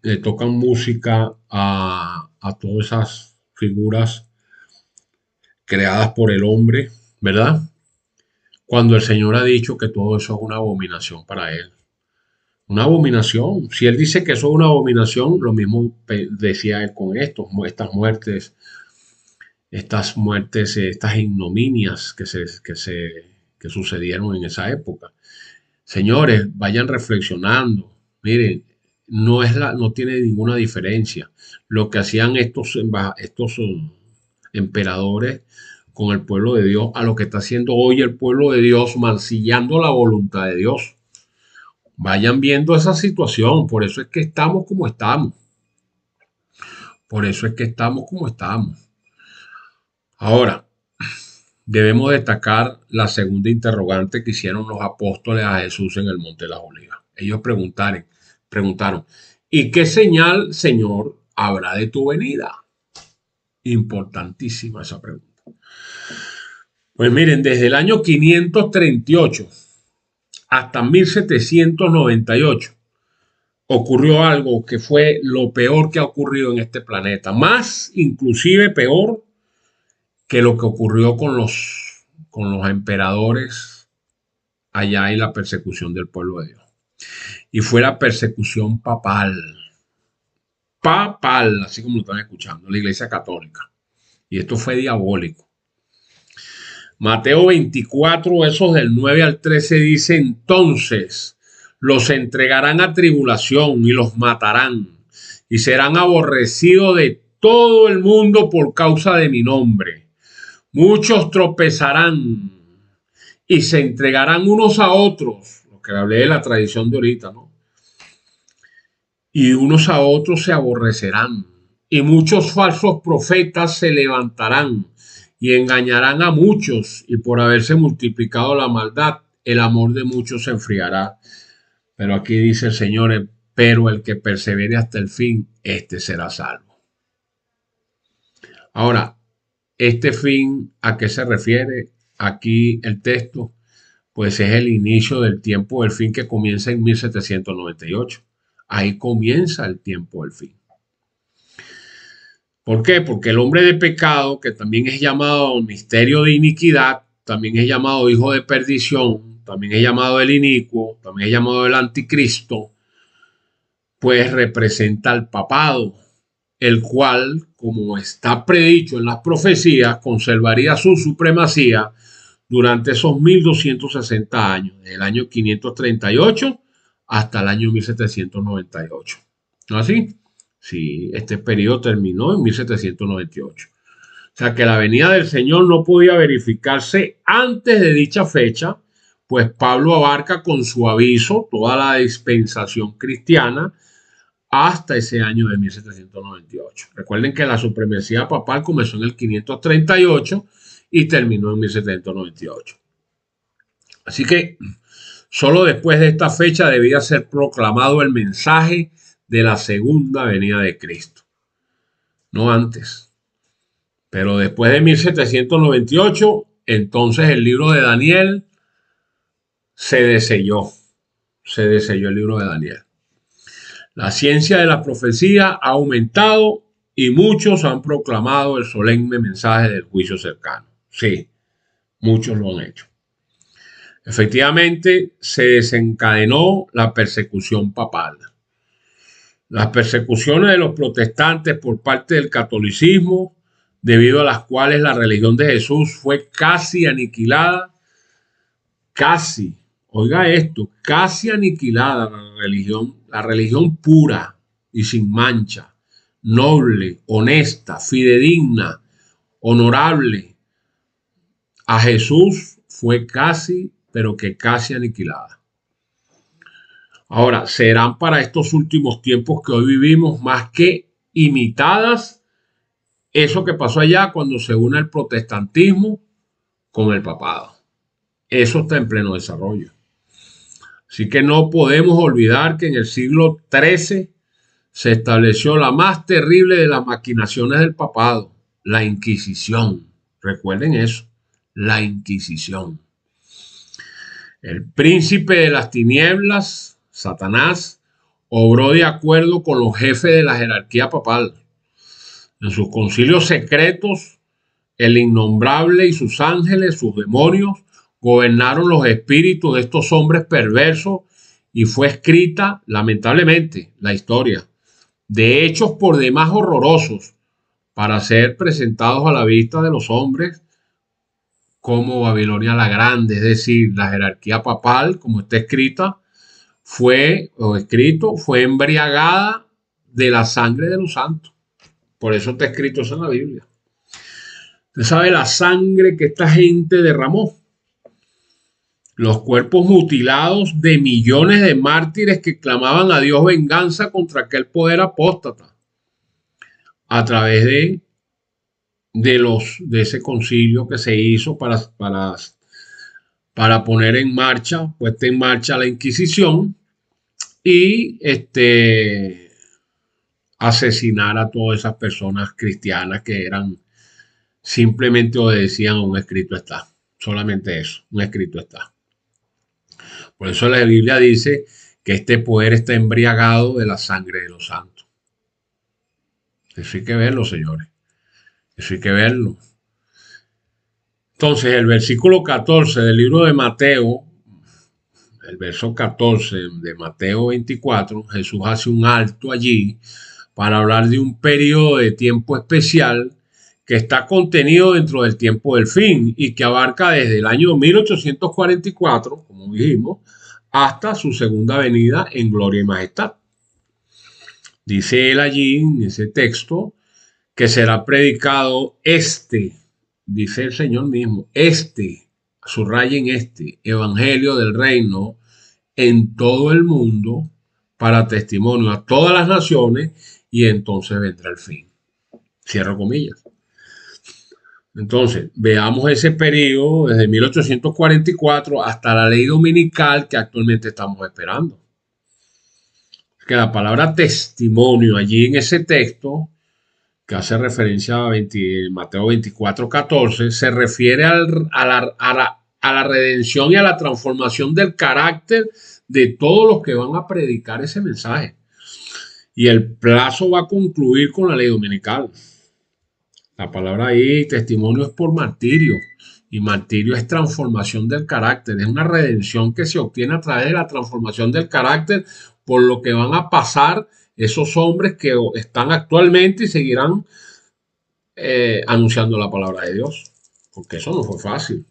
música a todas esas figuras creadas por el hombre, ¿verdad? Cuando el Señor ha dicho que todo eso es una abominación para Él. Una abominación. Si Él dice que eso es una abominación, lo mismo decía Él con estas muertes, estas ignominias que sucedieron en esa época. Señores, vayan reflexionando. Miren, no tiene ninguna diferencia. Lo que hacían estos emperadores con el pueblo de Dios a lo que está haciendo hoy el pueblo de Dios, mancillando la voluntad de Dios. Vayan viendo esa situación. Por eso es que estamos como estamos. Por eso es que estamos como estamos. Ahora, debemos destacar la segunda interrogante que hicieron los apóstoles a Jesús en el Monte de las Olivas. Ellos preguntaron, ¿y qué señal, Señor, habrá de tu venida? Importantísima esa pregunta. Pues miren, desde el año 538 hasta 1798 ocurrió algo que fue lo peor que ha ocurrido en este planeta, más inclusive peor que lo que ocurrió con los emperadores allá en la persecución del pueblo de Dios. Y fue la persecución papal, así como lo están escuchando, la Iglesia Católica. Y esto fue diabólico. Mateo 24, versos del 9 al 13 dice: entonces los entregarán a tribulación y los matarán y serán aborrecidos de todo el mundo por causa de mi nombre. Muchos tropezarán y se entregarán unos a otros, lo que hablé de la tradición de ahorita, ¿no? Y unos a otros se aborrecerán, y muchos falsos profetas se levantarán y engañarán a muchos, y por haberse multiplicado la maldad, el amor de muchos se enfriará. Pero aquí dice el Señor, pero el que persevere hasta el fin, este será salvo. Ahora, ¿este fin a qué se refiere aquí el texto? Pues es el inicio del tiempo del fin que comienza en 1798. Ahí comienza el tiempo del fin. ¿Por qué? Porque el hombre de pecado, que también es llamado misterio de iniquidad, también es llamado hijo de perdición, también es llamado el inicuo, también es llamado el anticristo, pues representa al papado, el cual, como está predicho en las profecías, conservaría su supremacía durante esos 1260 años, desde el año 538 hasta el año 1798. ¿No así? Sí, este periodo terminó en 1798. O sea que la venida del Señor no podía verificarse antes de dicha fecha, pues Pablo abarca con su aviso toda la dispensación cristiana hasta ese año de 1798. Recuerden que la supremacía papal comenzó en el 538 y terminó en 1798. Así que solo después de esta fecha debía ser proclamado el mensaje de la segunda venida de Cristo, no antes. Pero después de 1798, entonces el libro de Daniel se deselló el libro de Daniel. La ciencia de la profecía ha aumentado y muchos han proclamado el solemne mensaje del juicio cercano. Sí, muchos lo han hecho. Efectivamente, se desencadenó la persecución papal. Las persecuciones de los protestantes por parte del catolicismo, debido a las cuales la religión de Jesús fue casi aniquilada, oiga esto, casi aniquilada la religión pura y sin mancha, noble, honesta, fidedigna, honorable, a Jesús fue casi, pero que casi aniquilada. Ahora, serán para estos últimos tiempos que hoy vivimos más que imitadas eso que pasó allá cuando se une el protestantismo con el papado. Eso está en pleno desarrollo. Así que no podemos olvidar que en el siglo XIII se estableció la más terrible de las maquinaciones del papado, la Inquisición. Recuerden eso, la Inquisición. El príncipe de las tinieblas, Satanás, obró de acuerdo con los jefes de la jerarquía papal. En sus concilios secretos, el innombrable y sus ángeles, sus demonios, gobernaron los espíritus de estos hombres perversos y fue escrita, lamentablemente, la historia de hechos por demás horrorosos para ser presentados a la vista de los hombres como Babilonia la Grande, es decir, la jerarquía papal, como está escrita, fue embriagada de la sangre de los santos. Por eso está escrito eso en la Biblia. Usted sabe la sangre que esta gente derramó. Los cuerpos mutilados de millones de mártires que clamaban a Dios venganza contra aquel poder apóstata a través de ese concilio que se hizo para poner en marcha, puesta en marcha la Inquisición y asesinar a todas esas personas cristianas que simplemente obedecían a un escrito está. Solamente eso, un escrito está. Por eso la Biblia dice que este poder está embriagado de la sangre de los santos. Eso hay que verlo, señores. Eso hay que verlo. Entonces, el versículo 14 del libro de Mateo, el verso 14 de Mateo 24, Jesús hace un alto allí para hablar de un periodo de tiempo especial que está contenido dentro del tiempo del fin y que abarca desde el año 1844, como dijimos, hasta su segunda venida en gloria y majestad. Dice él allí en ese texto que será predicado dice el Señor mismo, subrayen evangelio del reino en todo el mundo para testimonio a todas las naciones y entonces vendrá el fin. Cierro comillas. Entonces, veamos ese periodo desde 1844 hasta la ley dominical que actualmente estamos esperando. Que la palabra testimonio allí en ese texto, que hace referencia a Mateo 24:14, se refiere a la redención y a la transformación del carácter de todos los que van a predicar ese mensaje. Y el plazo va a concluir con la ley dominical. La palabra ahí, testimonio, es por martirio. Y martirio es transformación del carácter. Es una redención que se obtiene a través de la transformación del carácter por lo que van a pasar esos hombres que están actualmente y seguirán anunciando la palabra de Dios. Porque eso no fue fácil.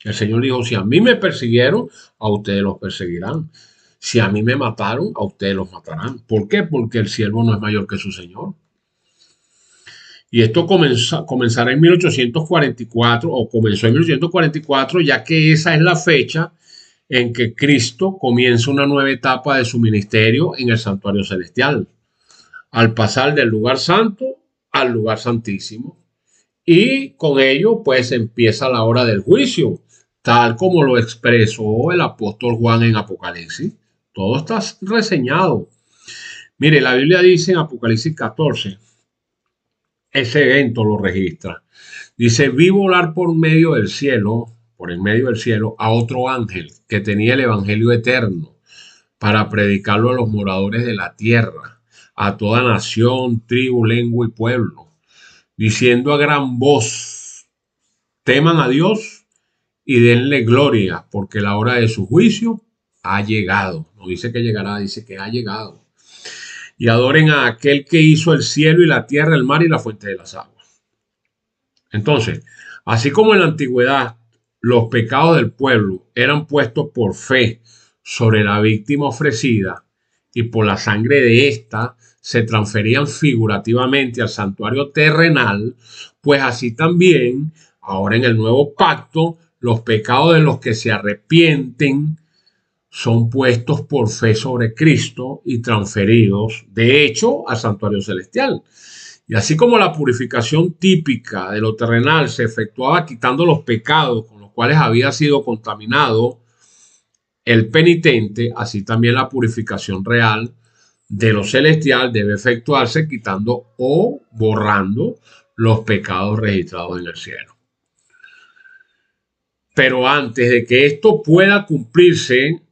El Señor dijo, si a mí me persiguieron, a ustedes los perseguirán. Si a mí me mataron, a ustedes los matarán. ¿Por qué? Porque el siervo no es mayor que su Señor. Y esto comenzará en 1844, o comenzó en 1844, ya que esa es la fecha en que Cristo comienza una nueva etapa de su ministerio en el santuario celestial, al pasar del lugar santo al lugar santísimo. Y con ello, pues, empieza la hora del juicio, tal como lo expresó el apóstol Juan en Apocalipsis. Todo está reseñado. Mire, la Biblia dice en Apocalipsis 14, ese evento lo registra. Dice, vi volar por en medio del cielo, a otro ángel que tenía el evangelio eterno para predicarlo a los moradores de la tierra, a toda nación, tribu, lengua y pueblo, diciendo a gran voz, teman a Dios y denle gloria, porque la hora de su juicio ha llegado. No dice que llegará, dice que ha llegado. Y adoren a aquel que hizo el cielo y la tierra, el mar y la fuente de las aguas. Entonces, así como en la antigüedad los pecados del pueblo eran puestos por fe sobre la víctima ofrecida y por la sangre de ésta se transferían figurativamente al santuario terrenal, pues así también, ahora en el nuevo pacto, los pecados de los que se arrepienten son puestos por fe sobre Cristo y transferidos, de hecho, al santuario celestial. Y así como la purificación típica de lo terrenal se efectuaba quitando los pecados con los cuales había sido contaminado el penitente, así también la purificación real de lo celestial debe efectuarse quitando o borrando los pecados registrados en el cielo. Pero antes de que esto pueda cumplirse,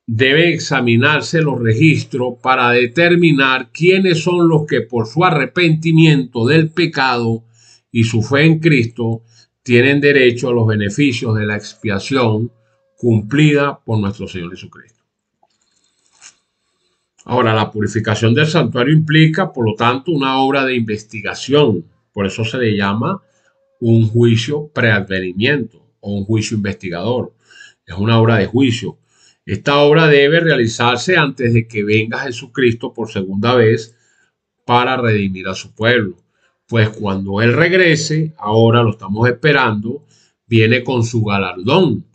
debe examinarse los registros para determinar quiénes son los que por su arrepentimiento del pecado y su fe en Cristo tienen derecho a los beneficios de la expiación cumplida por nuestro Señor Jesucristo. Ahora, la purificación del santuario implica, por lo tanto, una obra de investigación. Por eso se le llama un juicio preadvenimiento o un juicio investigador. Es una obra de juicio. Esta obra debe realizarse antes de que venga Jesucristo por segunda vez para redimir a su pueblo. Pues cuando Él regrese, ahora lo estamos esperando, viene con su galardón.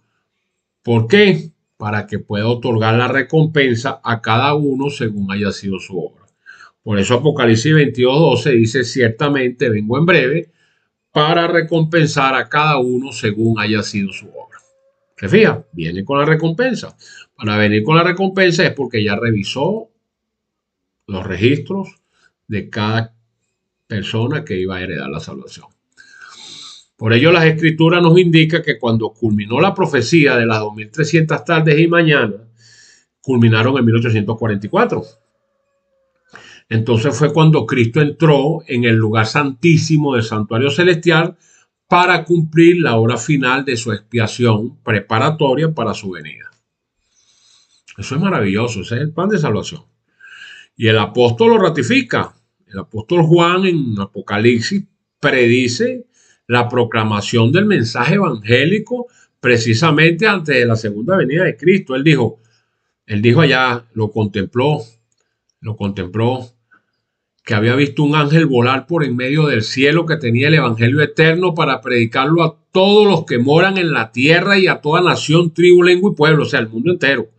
¿Por qué? Para que pueda otorgar la recompensa a cada uno según haya sido su obra. Por eso Apocalipsis 22:12 dice, ciertamente vengo en breve para recompensar a cada uno según haya sido su obra. ¿Se fija? Viene con la recompensa. Para venir con la recompensa es porque ya revisó los registros de cada persona que iba a heredar la salvación. Por ello, las Escrituras nos indican que cuando culminó la profecía de las 2300 tardes y mañanas, culminaron en 1844. Entonces fue cuando Cristo entró en el lugar santísimo del santuario celestial para cumplir la hora final de su expiación preparatoria para su venida. Eso es maravilloso, ese es el plan de salvación. Y el apóstol lo ratifica. El apóstol Juan en Apocalipsis predice la proclamación del mensaje evangélico precisamente antes de la segunda venida de Cristo. Él dijo allá, lo contempló, que había visto un ángel volar por en medio del cielo que tenía el evangelio eterno para predicarlo a todos los que moran en la tierra y a toda nación, tribu, lengua y pueblo, o sea, el mundo entero,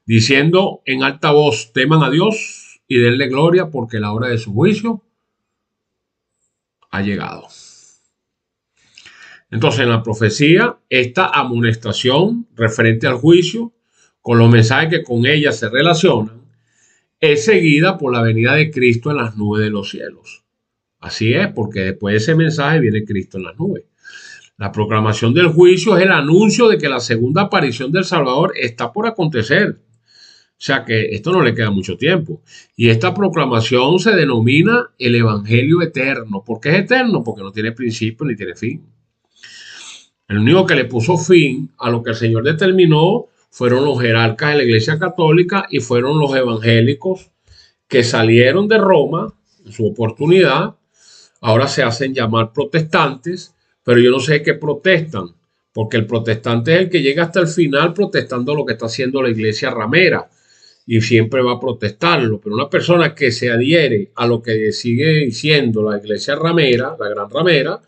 diciendo en alta voz, teman a Dios y denle gloria porque la hora de su juicio ha llegado. Entonces, en la profecía, esta amonestación referente al juicio, con los mensajes que con ella se relacionan, es seguida por la venida de Cristo en las nubes de los cielos. Así es, porque después de ese mensaje viene Cristo en las nubes. La proclamación del juicio es el anuncio de que la segunda aparición del Salvador está por acontecer. sea que esto no le queda mucho tiempo. Y esta proclamación se denomina el Evangelio eterno. ¿Por qué es eterno? Porque no tiene principio ni tiene fin. El único que le puso fin a lo que el Señor determinó fueron los jerarcas de la Iglesia Católica y fueron los evangélicos que salieron de Roma en su oportunidad. Ahora se hacen llamar protestantes, pero yo no sé qué protestan, porque el protestante es el que llega hasta el final protestando lo que está haciendo la iglesia ramera y siempre va a protestarlo. Pero una persona que se adhiere a lo que sigue diciendo la iglesia ramera, la gran ramera,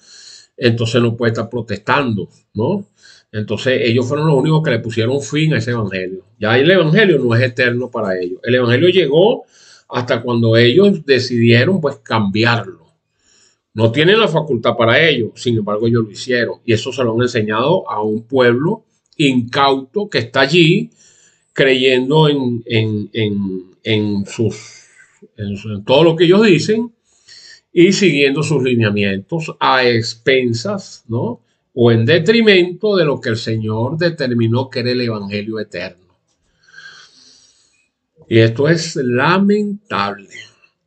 entonces no puede estar protestando, ¿no? Entonces ellos fueron los únicos que le pusieron fin a ese evangelio. Ya el evangelio no es eterno para ellos. El evangelio llegó hasta cuando ellos decidieron pues cambiarlo. No tienen la facultad para ello, sin embargo ellos lo hicieron. Y eso se lo han enseñado a un pueblo incauto que está allí creyendo en todo lo que ellos dicen y siguiendo sus lineamientos a expensas, ¿no? O en detrimento de lo que el Señor determinó que era el evangelio eterno. Y esto es lamentable.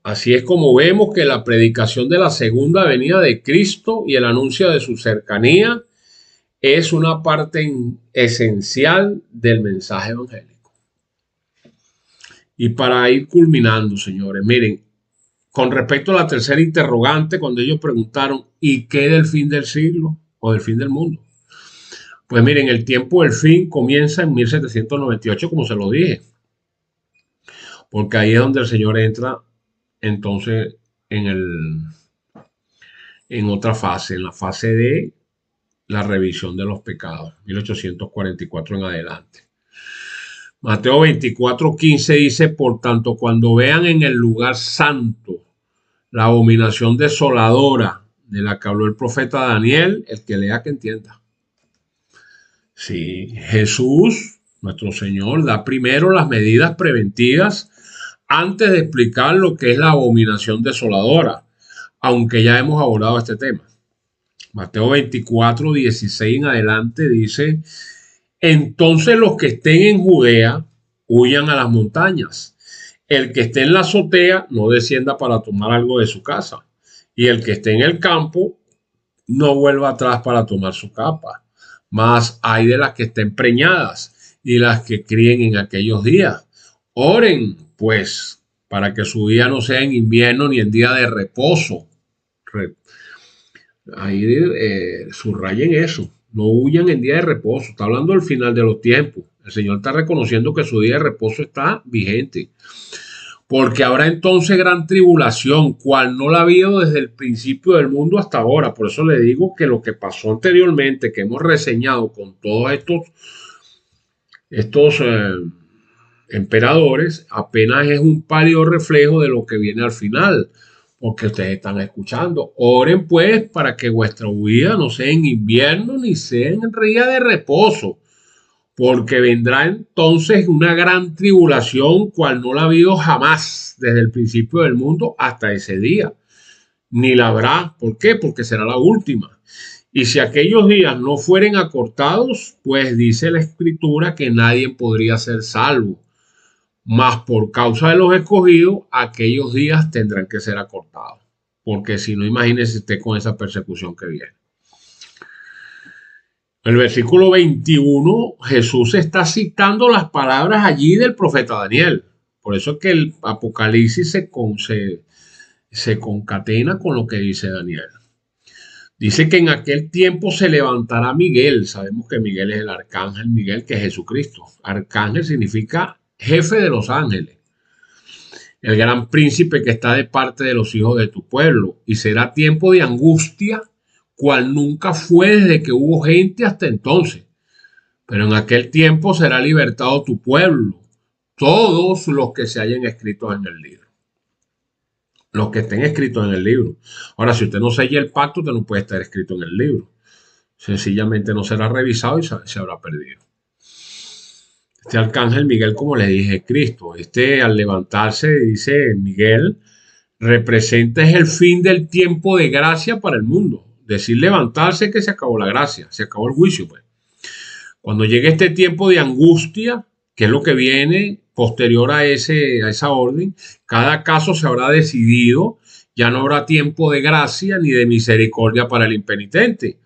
Así es como vemos que la predicación de la segunda venida de Cristo y el anuncio de su cercanía es una parte esencial del mensaje evangélico. Y para ir culminando, señores, miren, con respecto a la tercera interrogante, cuando ellos preguntaron, ¿y qué del fin del siglo o del fin del mundo? Pues miren, el tiempo del fin comienza en 1798, como se lo dije, porque ahí es donde el Señor entra entonces en otra fase, en la fase de la revisión de los pecados, 1844 en adelante. Mateo 24:15 dice, por tanto, cuando vean en el lugar santo la abominación desoladora de la que habló el profeta Daniel, el que lea que entienda. Sí, Jesús, nuestro Señor, da primero las medidas preventivas antes de explicar lo que es la abominación desoladora, aunque ya hemos abordado este tema. Mateo 24:16 en adelante dice, entonces los que estén en Judea huyan a las montañas. El que esté en la azotea no descienda para tomar algo de su casa. Y el que esté en el campo no vuelva atrás para tomar su capa. Mas hay de las que estén preñadas y las que críen en aquellos días. Oren, pues, para que su día no sea en invierno ni en día de reposo. Ahí subrayen eso. No huyan en día de reposo. Está hablando del final de los tiempos. El Señor está reconociendo que su día de reposo está vigente. Porque habrá entonces gran tribulación, cual no la ha habido desde el principio del mundo hasta ahora. Por eso le digo que lo que pasó anteriormente, que hemos reseñado con todos estos emperadores, apenas es un pálido reflejo de lo que viene al final. Porque ustedes están escuchando. Oren pues para que vuestra huida no sea en invierno ni sea en día de reposo. Porque vendrá entonces una gran tribulación, cual no la ha habido jamás desde el principio del mundo hasta ese día. Ni la habrá. ¿Por qué? Porque será la última. Y si aquellos días no fueren acortados, pues dice la Escritura que nadie podría ser salvo. Mas por causa de los escogidos, aquellos días tendrán que ser acortados. Porque si no, imagínese usted con esa persecución que viene. El versículo 21, Jesús está citando las palabras allí del profeta Daniel. Por eso es que el Apocalipsis se concatena con lo que dice Daniel. Dice que en aquel tiempo se levantará Miguel. Sabemos que Miguel es el arcángel Miguel, que es Jesucristo. Arcángel significa jefe de los ángeles. El gran príncipe que está de parte de los hijos de tu pueblo. Y será tiempo de angustia, cual nunca fue desde que hubo gente hasta entonces. Pero en aquel tiempo será libertado tu pueblo, todos los que se hayan escrito en el libro. Los que estén escritos en el libro. Ahora, si usted no sella el pacto, usted no puede estar escrito en el libro. Sencillamente no será revisado y se habrá perdido. Este arcángel Miguel, como le dije, Cristo. Al levantarse, dice Miguel, representa es el fin del tiempo de gracia para el mundo. Decir levantarse que se acabó la gracia, se acabó el juicio, pues. Cuando llegue este tiempo de angustia, que es lo que viene posterior a esa orden, cada caso se habrá decidido, ya no habrá tiempo de gracia ni de misericordia para el impenitente.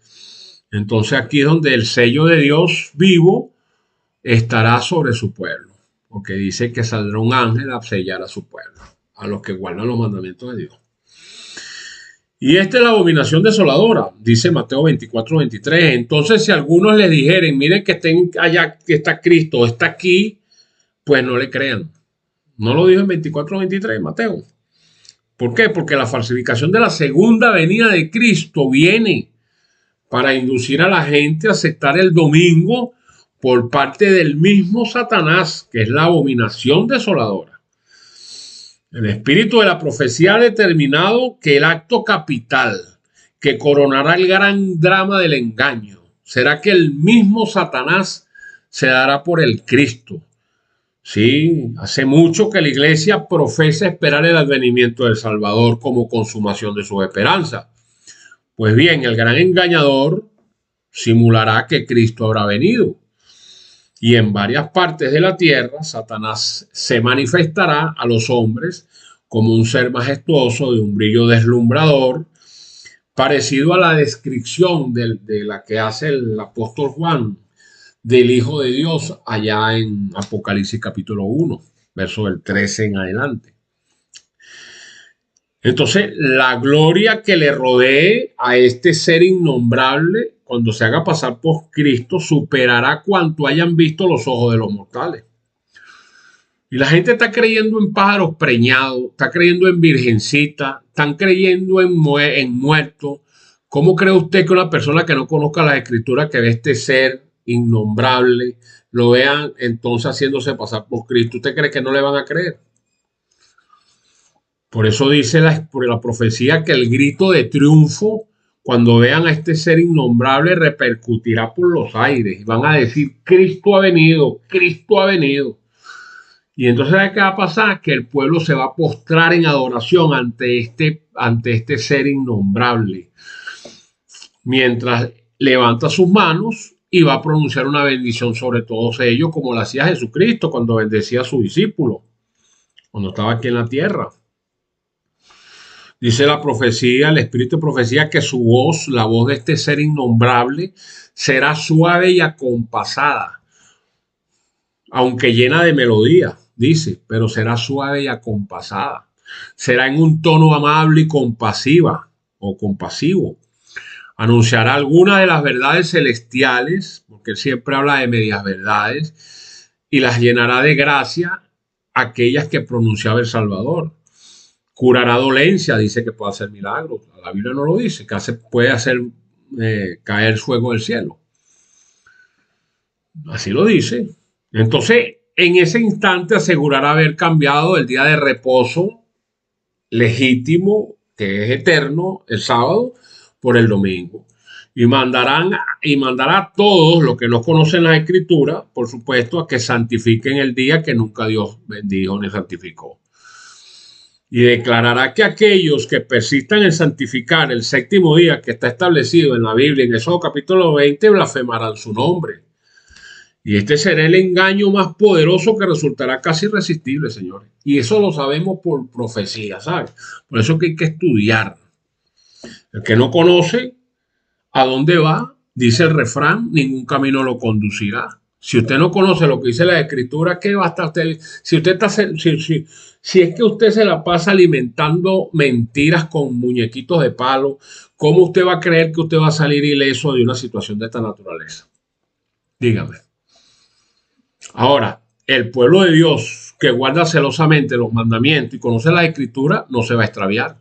Entonces aquí es donde el sello de Dios vivo estará sobre su pueblo, porque dice que saldrá un ángel a sellar a su pueblo, a los que guardan los mandamientos de Dios. Y esta es la abominación desoladora, dice Mateo 24:23. Entonces, si algunos le dijeren, miren que estén allá, que está Cristo, está aquí, pues no le crean. No lo dijo en 24:23, Mateo. ¿Por qué? Porque la falsificación de la segunda venida de Cristo viene para inducir a la gente a aceptar el domingo por parte del mismo Satanás, que es la abominación desoladora. El espíritu de la profecía ha determinado que el acto capital que coronará el gran drama del engaño será que el mismo Satanás se dará por el Cristo. Sí, hace mucho que la iglesia profesa esperar el advenimiento del Salvador como consumación de su esperanza. Pues bien, el gran engañador simulará que Cristo habrá venido. Y en varias partes de la tierra, Satanás se manifestará a los hombres como un ser majestuoso de un brillo deslumbrador, parecido a la descripción de la que hace el apóstol Juan del Hijo de Dios allá en Apocalipsis capítulo 1, verso del 13 en adelante. Entonces, la gloria que le rodee a este ser innombrable cuando se haga pasar por Cristo superará cuanto hayan visto los ojos de los mortales. Y la gente está creyendo en pájaros preñados, está creyendo en virgencita, están creyendo en muertos. ¿Cómo cree usted que una persona que no conozca las escrituras, que ve este ser innombrable, lo vean entonces haciéndose pasar por Cristo? ¿Usted cree que no le van a creer? Por eso dice por la profecía que el grito de triunfo, cuando vean a este ser innombrable, repercutirá por los aires. Y van a decir, Cristo ha venido, Cristo ha venido. Y entonces, ¿qué va a pasar? Que el pueblo se va a postrar en adoración ante este ser innombrable, mientras levanta sus manos y va a pronunciar una bendición sobre todos ellos, como lo hacía Jesucristo cuando bendecía a sus discípulos, cuando estaba aquí en la tierra. Dice la profecía, el espíritu de profecía, que su voz, la voz de este ser innombrable, será suave y acompasada, aunque llena de melodía, dice, pero será suave y acompasada. Será en un tono amable y compasiva o compasivo. Anunciará algunas de las verdades celestiales, porque él siempre habla de medias verdades, y las llenará de gracia aquellas que pronunciaba el Salvador. Curará dolencia, dice que puede hacer milagros. La Biblia no lo dice, que puede hacer caer fuego del cielo. Así lo dice. Entonces, en ese instante asegurará haber cambiado el día de reposo legítimo, que es eterno, el sábado, por el domingo. Y mandará a todos los que no conocen la Escritura, por supuesto, a que santifiquen el día que nunca Dios bendijo ni santificó. Y declarará que aquellos que persistan en santificar el séptimo día que está establecido en la Biblia, en Éxodo capítulo 20, blasfemarán su nombre. Y este será el engaño más poderoso que resultará casi irresistible, señores. Y eso lo sabemos por profecía, ¿sabes? Por eso que hay que estudiar. El que no conoce a dónde va, dice el refrán, ningún camino lo conducirá. Si usted no conoce lo que dice la Escritura, ¿qué va a estar usted? Si es que usted se la pasa alimentando mentiras con muñequitos de palo, ¿cómo usted va a creer que usted va a salir ileso de una situación de esta naturaleza? Dígame. Ahora, el pueblo de Dios que guarda celosamente los mandamientos y conoce la Escritura no se va a extraviar.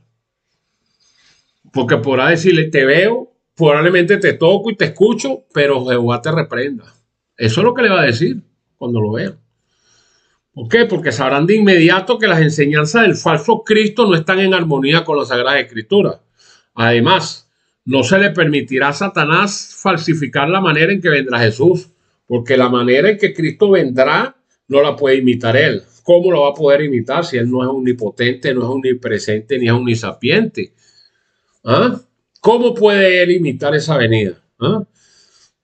Porque podrá decirle, te veo, probablemente te toco y te escucho, pero Jehová te reprenda. Eso es lo que le va a decir cuando lo vean. ¿Por qué? Porque sabrán de inmediato que las enseñanzas del falso Cristo no están en armonía con la Sagrada Escritura. Además, no se le permitirá a Satanás falsificar la manera en que vendrá Jesús, porque la manera en que Cristo vendrá no la puede imitar él. ¿Cómo lo va a poder imitar si él no es omnipotente, no es omnipresente, ni es omnisapiente? ¿Ah? ¿Cómo puede él imitar esa venida? ¿Ah?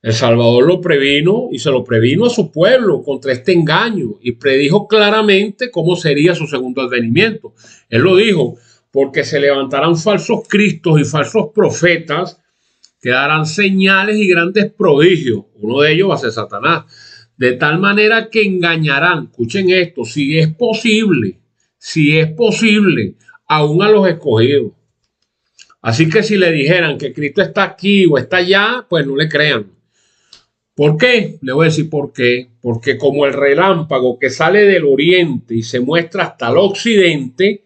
El Salvador lo previno y se lo previno a su pueblo contra este engaño y predijo claramente cómo sería su segundo advenimiento. Él lo dijo, porque se levantarán falsos cristos y falsos profetas que darán señales y grandes prodigios. Uno de ellos va a ser Satanás. De tal manera que engañarán, escuchen esto, si es posible, aún a los escogidos. Así que si le dijeran que Cristo está aquí o está allá, pues no le crean. ¿Por qué? Le voy a decir por qué. Porque como el relámpago que sale del oriente y se muestra hasta el occidente,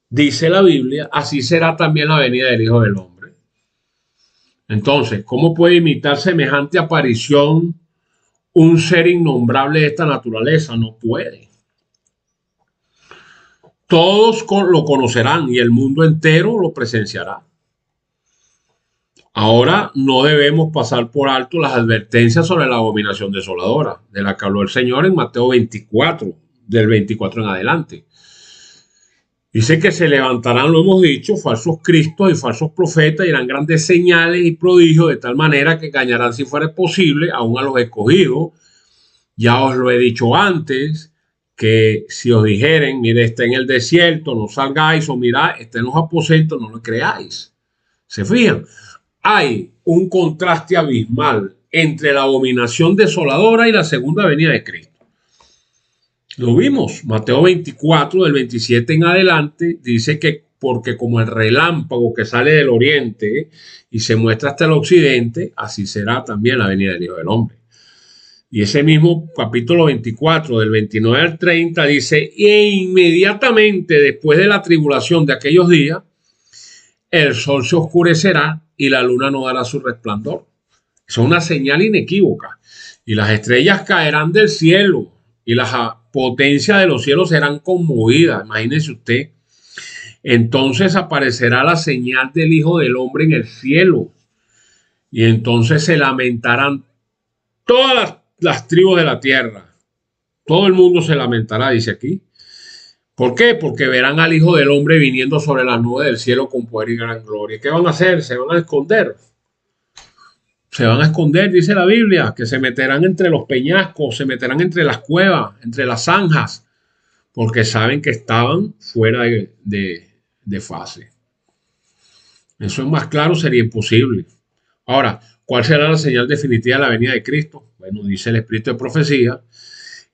dice la Biblia, así será también la venida del Hijo del Hombre. Entonces, ¿cómo puede imitar semejante aparición un ser innombrable de esta naturaleza? No puede. Todos lo conocerán y el mundo entero lo presenciará. Ahora no debemos pasar por alto las advertencias sobre la abominación desoladora, de la que habló el Señor en Mateo 24, del 24 en adelante. Dice que se levantarán, lo hemos dicho, falsos cristos y falsos profetas y harán grandes señales y prodigios de tal manera que engañarán, si fuera posible, aún a los escogidos. Ya os lo he dicho antes, que si os dijeren, mire, está en el desierto, no salgáis, o mirad, está en los aposentos, no lo creáis. ¿Se fijan? Hay un contraste abismal entre la abominación desoladora y la segunda venida de Cristo. Lo vimos, Mateo 24, del 27 en adelante, dice que porque como el relámpago que sale del oriente y se muestra hasta el occidente, así será también la venida del Hijo del Hombre. Y ese mismo capítulo 24, del 29 al 30, dice, e inmediatamente después de la tribulación de aquellos días, el sol se oscurecerá y la luna no dará su resplandor. Eso es una señal inequívoca. Y las estrellas caerán del cielo y las potencias de los cielos serán conmovidas. Imagínese usted. Entonces aparecerá la señal del Hijo del Hombre en el cielo. Y entonces se lamentarán todas las tribus de la tierra. Todo el mundo se lamentará, dice aquí. ¿Por qué? Porque verán al Hijo del Hombre viniendo sobre las nubes del cielo con poder y gran gloria. ¿Qué van a hacer? Se van a esconder. Se van a esconder, dice la Biblia, que se meterán entre los peñascos, se meterán entre las cuevas, entre las zanjas, porque saben que estaban fuera de fase. Eso es más claro, sería imposible. Ahora, ¿cuál será la señal definitiva de la venida de Cristo? Bueno, dice el Espíritu de Profecía,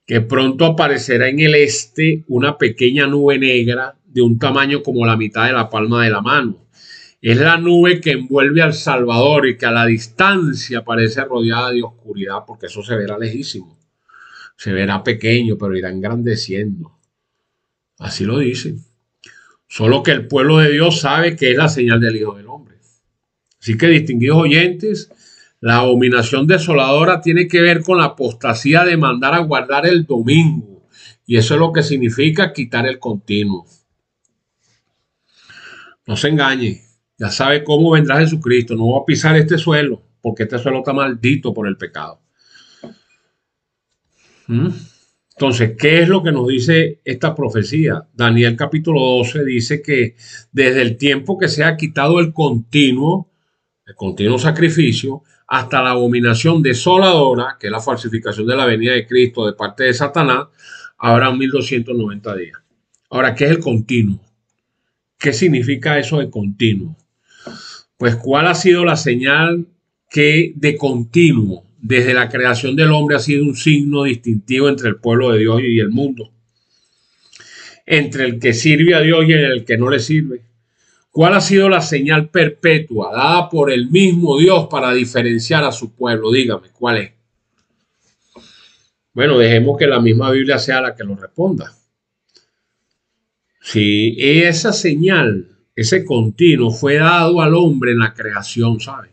que pronto aparecerá en el este una pequeña nube negra de un tamaño como la mitad de la palma de la mano. Es la nube que envuelve al Salvador y que a la distancia parece rodeada de oscuridad, porque eso se verá lejísimo. Se verá pequeño, pero irá engrandeciendo. Así lo dice. Solo que el pueblo de Dios sabe que es la señal del Hijo del Hombre. Así que, distinguidos oyentes, la abominación desoladora tiene que ver con la apostasía de mandar a guardar el domingo. Y eso es lo que significa quitar el continuo. No se engañe. Ya sabe cómo vendrá Jesucristo. No va a pisar este suelo, porque este suelo está maldito por el pecado. Entonces, ¿qué es lo que nos dice esta profecía? Daniel capítulo 12 dice que desde el tiempo que se ha quitado el continuo sacrificio, hasta la abominación desoladora, que es la falsificación de la venida de Cristo de parte de Satanás, habrá 1290 días. Ahora, ¿qué es el continuo? ¿Qué significa eso de continuo? Pues, ¿cuál ha sido la señal que de continuo, desde la creación del hombre, ha sido un signo distintivo entre el pueblo de Dios y el mundo? Entre el que sirve a Dios y el que no le sirve. ¿Cuál ha sido la señal perpetua dada por el mismo Dios para diferenciar a su pueblo? Dígame, ¿cuál es? Bueno, dejemos que la misma Biblia sea la que lo responda. Si esa señal, ese continuo fue dado al hombre en la creación, ¿sabe?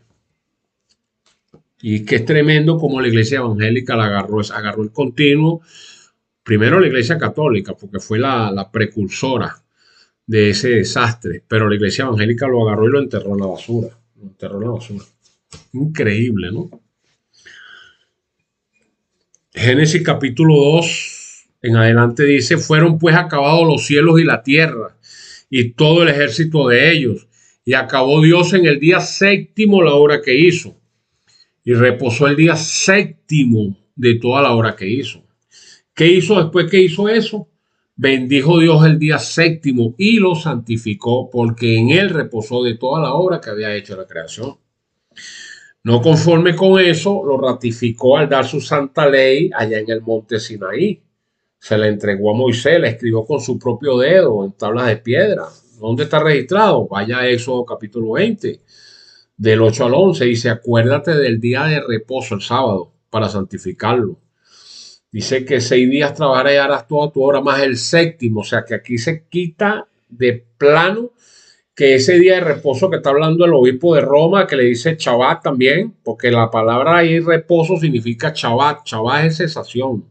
Y que es tremendo como la iglesia evangélica agarró el continuo. Primero la iglesia católica, porque fue la precursora de ese desastre, pero la iglesia evangélica lo agarró y lo enterró en la basura. Increíble, ¿no? Génesis capítulo 2 en adelante dice, fueron pues acabados los cielos y la tierra y todo el ejército de ellos, y acabó Dios en el día séptimo la obra que hizo. y reposó el día séptimo de toda la obra que hizo. ¿Qué hizo después que hizo eso? Bendijo Dios el día séptimo y lo santificó, porque en él reposó de toda la obra que había hecho la creación. No conforme con eso, lo ratificó al dar su santa ley allá en el monte Sinaí. Se la entregó a Moisés, la escribió con su propio dedo en tablas de piedra. ¿Dónde está registrado? Vaya a Éxodo capítulo 20, del 8 al 11. Dice, acuérdate del día de reposo, el sábado, para santificarlo. Dice que 6 días trabajarás y harás toda tu obra, más el séptimo. O sea que aquí se quita de plano que ese día de reposo que está hablando el obispo de Roma, que le dice Shabbat también, porque la palabra ahí reposo significa Shabbat. Shabbat es cesación.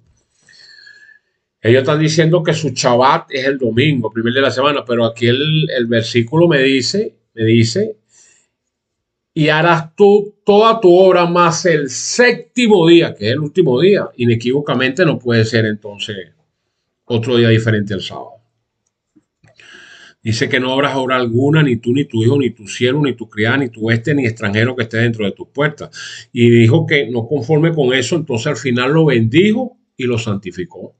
Ellos están diciendo que su Shabbat es el domingo, primer de la semana, pero aquí el versículo me dice, y harás tú toda tu obra más el séptimo día, que es el último día. Inequívocamente no puede ser entonces otro día diferente al sábado. Dice que no habrás obra alguna, ni tú, ni tu hijo, ni tu siervo, ni tu criada, ni tu hueste, ni extranjero que esté dentro de tus puertas. Y dijo que no conforme con eso, entonces al final lo bendijo y lo santificó.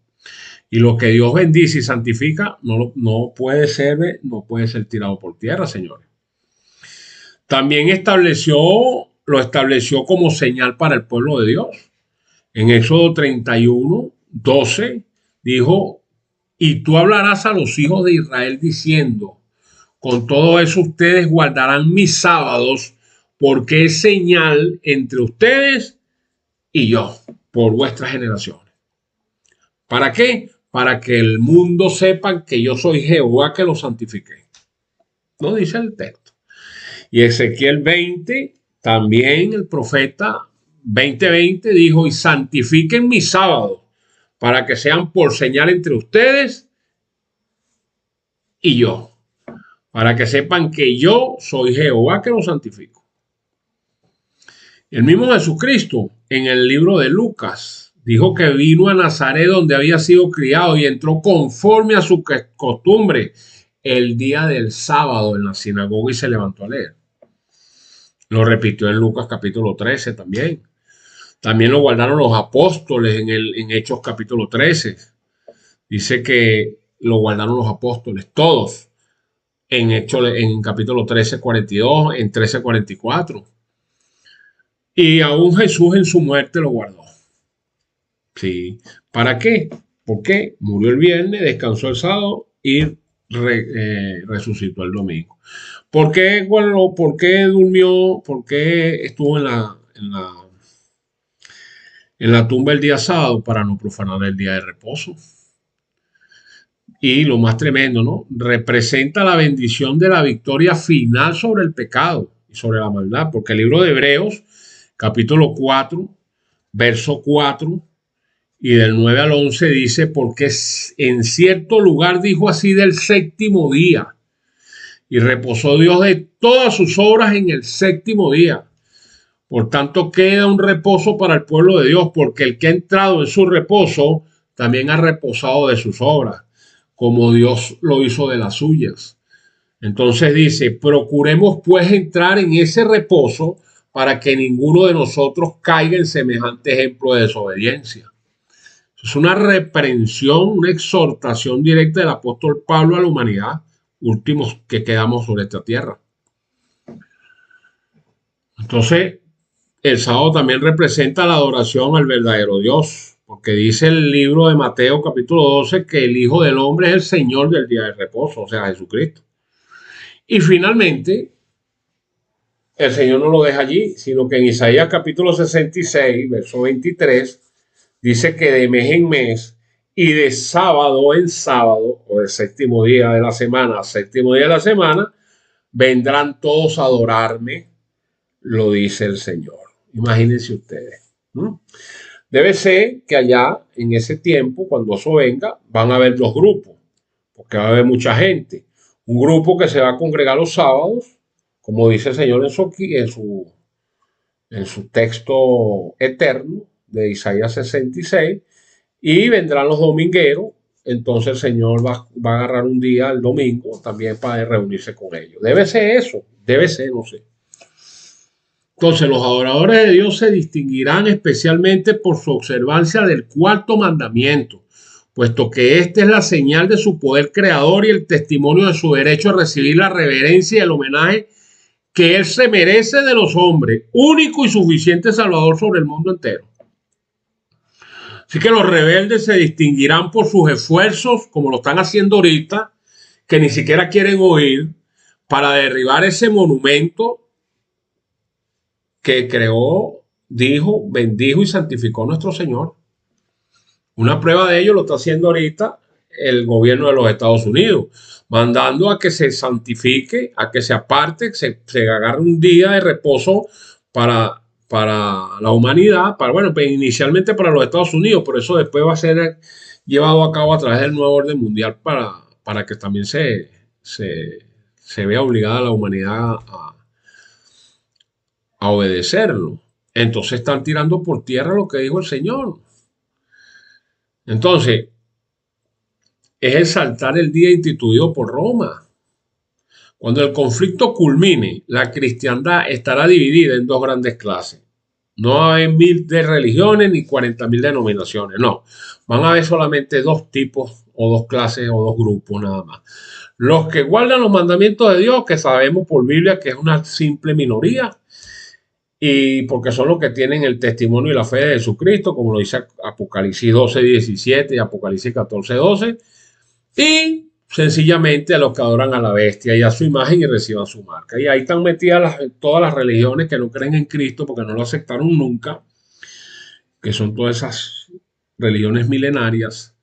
Y lo que Dios bendice y santifica no puede ser tirado por tierra, señores. También lo estableció como señal para el pueblo de Dios. En Éxodo 31, 12, dijo, y tú hablarás a los hijos de Israel diciendo, con todo eso ustedes guardarán mis sábados, porque es señal entre ustedes y yo, por vuestras generaciones. ¿Para qué? Para que el mundo sepa que yo soy Jehová que los santifiqué. No dice el texto. Y Ezequiel 20, también el profeta 20:20 dijo, y santifiquen mis sábados para que sean por señal entre ustedes y yo, para que sepan que yo soy Jehová que los santifico. El mismo Jesucristo en el libro de Lucas dijo que vino a Nazaret donde había sido criado y entró conforme a su costumbre el día del sábado en la sinagoga y se levantó a leer. Lo repitió en Lucas capítulo 13 también. También lo guardaron los apóstoles en Hechos capítulo 13. Dice que lo guardaron los apóstoles, todos, en capítulo 13, 42, en 13, 44. Y aún Jesús en su muerte lo guardó. Sí. ¿Para qué? Porque murió el viernes, descansó el sábado y resucitó el domingo. ¿Por qué durmió? ¿Por qué estuvo en la tumba el día sábado? Para no profanar el día de reposo. Y lo más tremendo, ¿no? Representa la bendición de la victoria final sobre el pecado y sobre la maldad, porque el libro de Hebreos, capítulo 4, verso 4, y del 9 al 11 dice, porque en cierto lugar dijo así del séptimo día, y reposó Dios de todas sus obras en el séptimo día. Por tanto, queda un reposo para el pueblo de Dios, porque el que ha entrado en su reposo también ha reposado de sus obras, como Dios lo hizo de las suyas. Entonces dice, procuremos pues entrar en ese reposo para que ninguno de nosotros caiga en semejante ejemplo de desobediencia. Es una reprensión, una exhortación directa del apóstol Pablo a la humanidad, últimos que quedamos sobre esta tierra. Entonces, el sábado también representa la adoración al verdadero Dios, porque dice el libro de Mateo capítulo 12 que el Hijo del Hombre es el Señor del día de reposo, o sea, Jesucristo. Y finalmente, el Señor no lo deja allí, sino que en Isaías capítulo 66, verso 23, dice que de mes en mes y de sábado en sábado, o del séptimo día de la semana, séptimo día de la semana, vendrán todos a adorarme, lo dice el Señor. Imagínense ustedes. Debe ser que allá, en ese tiempo, cuando eso venga, van a haber dos grupos, porque va a haber mucha gente. Un grupo que se va a congregar los sábados, como dice el Señor en su texto eterno de Isaías 66, y vendrán los domingueros. Entonces el Señor va a agarrar un día, el domingo, también para reunirse con ellos. Debe ser eso, no sé. Entonces, los adoradores de Dios se distinguirán especialmente por su observancia del cuarto mandamiento, puesto que esta es la señal de su poder creador y el testimonio de su derecho a recibir la reverencia y el homenaje que Él se merece de los hombres, único y suficiente Salvador sobre el mundo entero. Así que los rebeldes se distinguirán por sus esfuerzos, como lo están haciendo ahorita, que ni siquiera quieren oír, para derribar ese monumento que creó, dijo, bendijo y santificó nuestro Señor. Una prueba de ello lo está haciendo ahorita el gobierno de los Estados Unidos, mandando a que se santifique, a que se aparte, se agarre un día de reposo para la humanidad, pues inicialmente para los Estados Unidos, pero eso después va a ser llevado a cabo a través del nuevo orden mundial para que también se vea obligada la humanidad a obedecerlo. Entonces están tirando por tierra lo que dijo el Señor. Entonces, es exaltar el día instituido por Roma. Cuando el conflicto culmine, la cristiandad estará dividida en dos grandes clases. No va a haber 1000 de religiones ni 40.000 denominaciones, no. Van a haber solamente dos tipos o dos clases o dos grupos nada más. Los que guardan los mandamientos de Dios, que sabemos por Biblia que es una simple minoría, y porque son los que tienen el testimonio y la fe de Jesucristo, como lo dice Apocalipsis 12:17 y Apocalipsis 14:12, y sencillamente a los que adoran a la bestia y a su imagen y reciban su marca. Y ahí están metidas todas las religiones que no creen en Cristo porque no lo aceptaron nunca, que son todas esas religiones milenarias,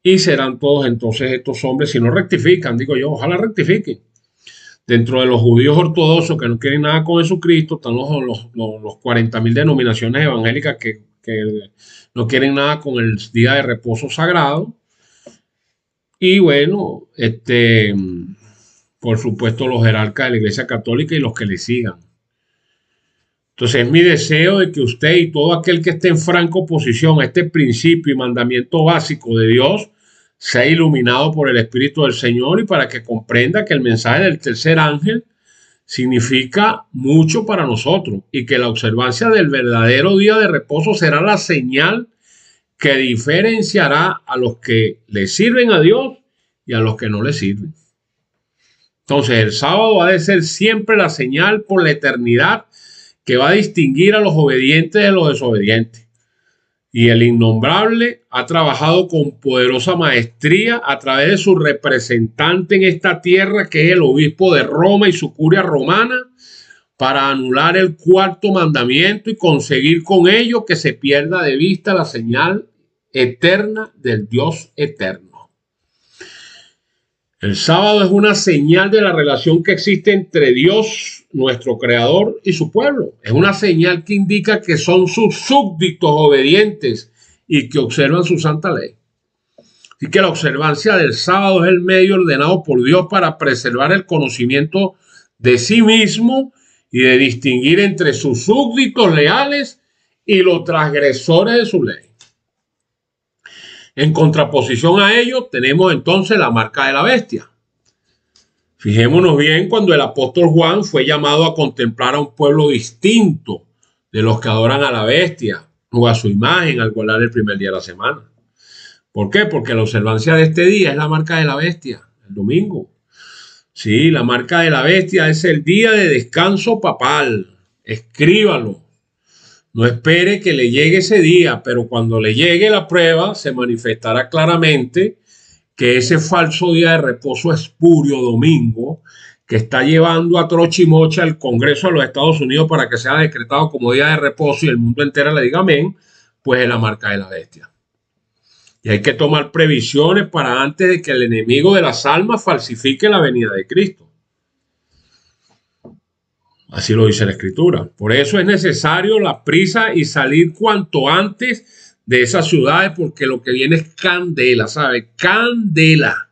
y serán todos entonces estos hombres, si no rectifican, digo yo, ojalá rectifiquen. Dentro de los judíos ortodoxos que no quieren nada con Jesucristo, están los 40.000 denominaciones evangélicas que no quieren nada con el día de reposo sagrado. Y bueno, por supuesto los jerarcas de la Iglesia Católica y los que le sigan. Entonces es mi deseo de que usted y todo aquel que esté en franca oposición a este principio y mandamiento básico de Dios sea iluminado por el Espíritu del Señor y para que comprenda que el mensaje del tercer ángel significa mucho para nosotros y que la observancia del verdadero día de reposo será la señal que diferenciará a los que le sirven a Dios y a los que no le sirven. Entonces el sábado ha de ser siempre la señal por la eternidad que va a distinguir a los obedientes de los desobedientes. Y el innombrable ha trabajado con poderosa maestría a través de su representante en esta tierra, que es el obispo de Roma y su curia romana, para anular el cuarto mandamiento y conseguir con ello que se pierda de vista la señal eterna del Dios eterno. El sábado es una señal de la relación que existe entre Dios, nuestro creador, y su pueblo. Es una señal que indica que son sus súbditos obedientes y que observan su santa ley. Así que la observancia del sábado es el medio ordenado por Dios para preservar el conocimiento de sí mismo y de distinguir entre sus súbditos leales y los transgresores de su ley. En contraposición a ello, tenemos entonces la marca de la bestia. Fijémonos bien cuando el apóstol Juan fue llamado a contemplar a un pueblo distinto de los que adoran a la bestia o a su imagen al guardar el primer día de la semana. ¿Por qué? Porque la observancia de este día es la marca de la bestia, el domingo. Sí, la marca de la bestia es el día de descanso papal. Escríbalo. No espere que le llegue ese día, pero cuando le llegue la prueba se manifestará claramente que ese falso día de reposo espurio domingo que está llevando a troche y mocha al Congreso de los Estados Unidos para que sea decretado como día de reposo y el mundo entero le diga amén, pues es la marca de la bestia. Y hay que tomar previsiones para antes de que el enemigo de las almas falsifique la venida de Cristo. Así lo dice la Escritura. Por eso es necesario la prisa y salir cuanto antes de esas ciudades, porque lo que viene es candela, ¿sabe? Candela.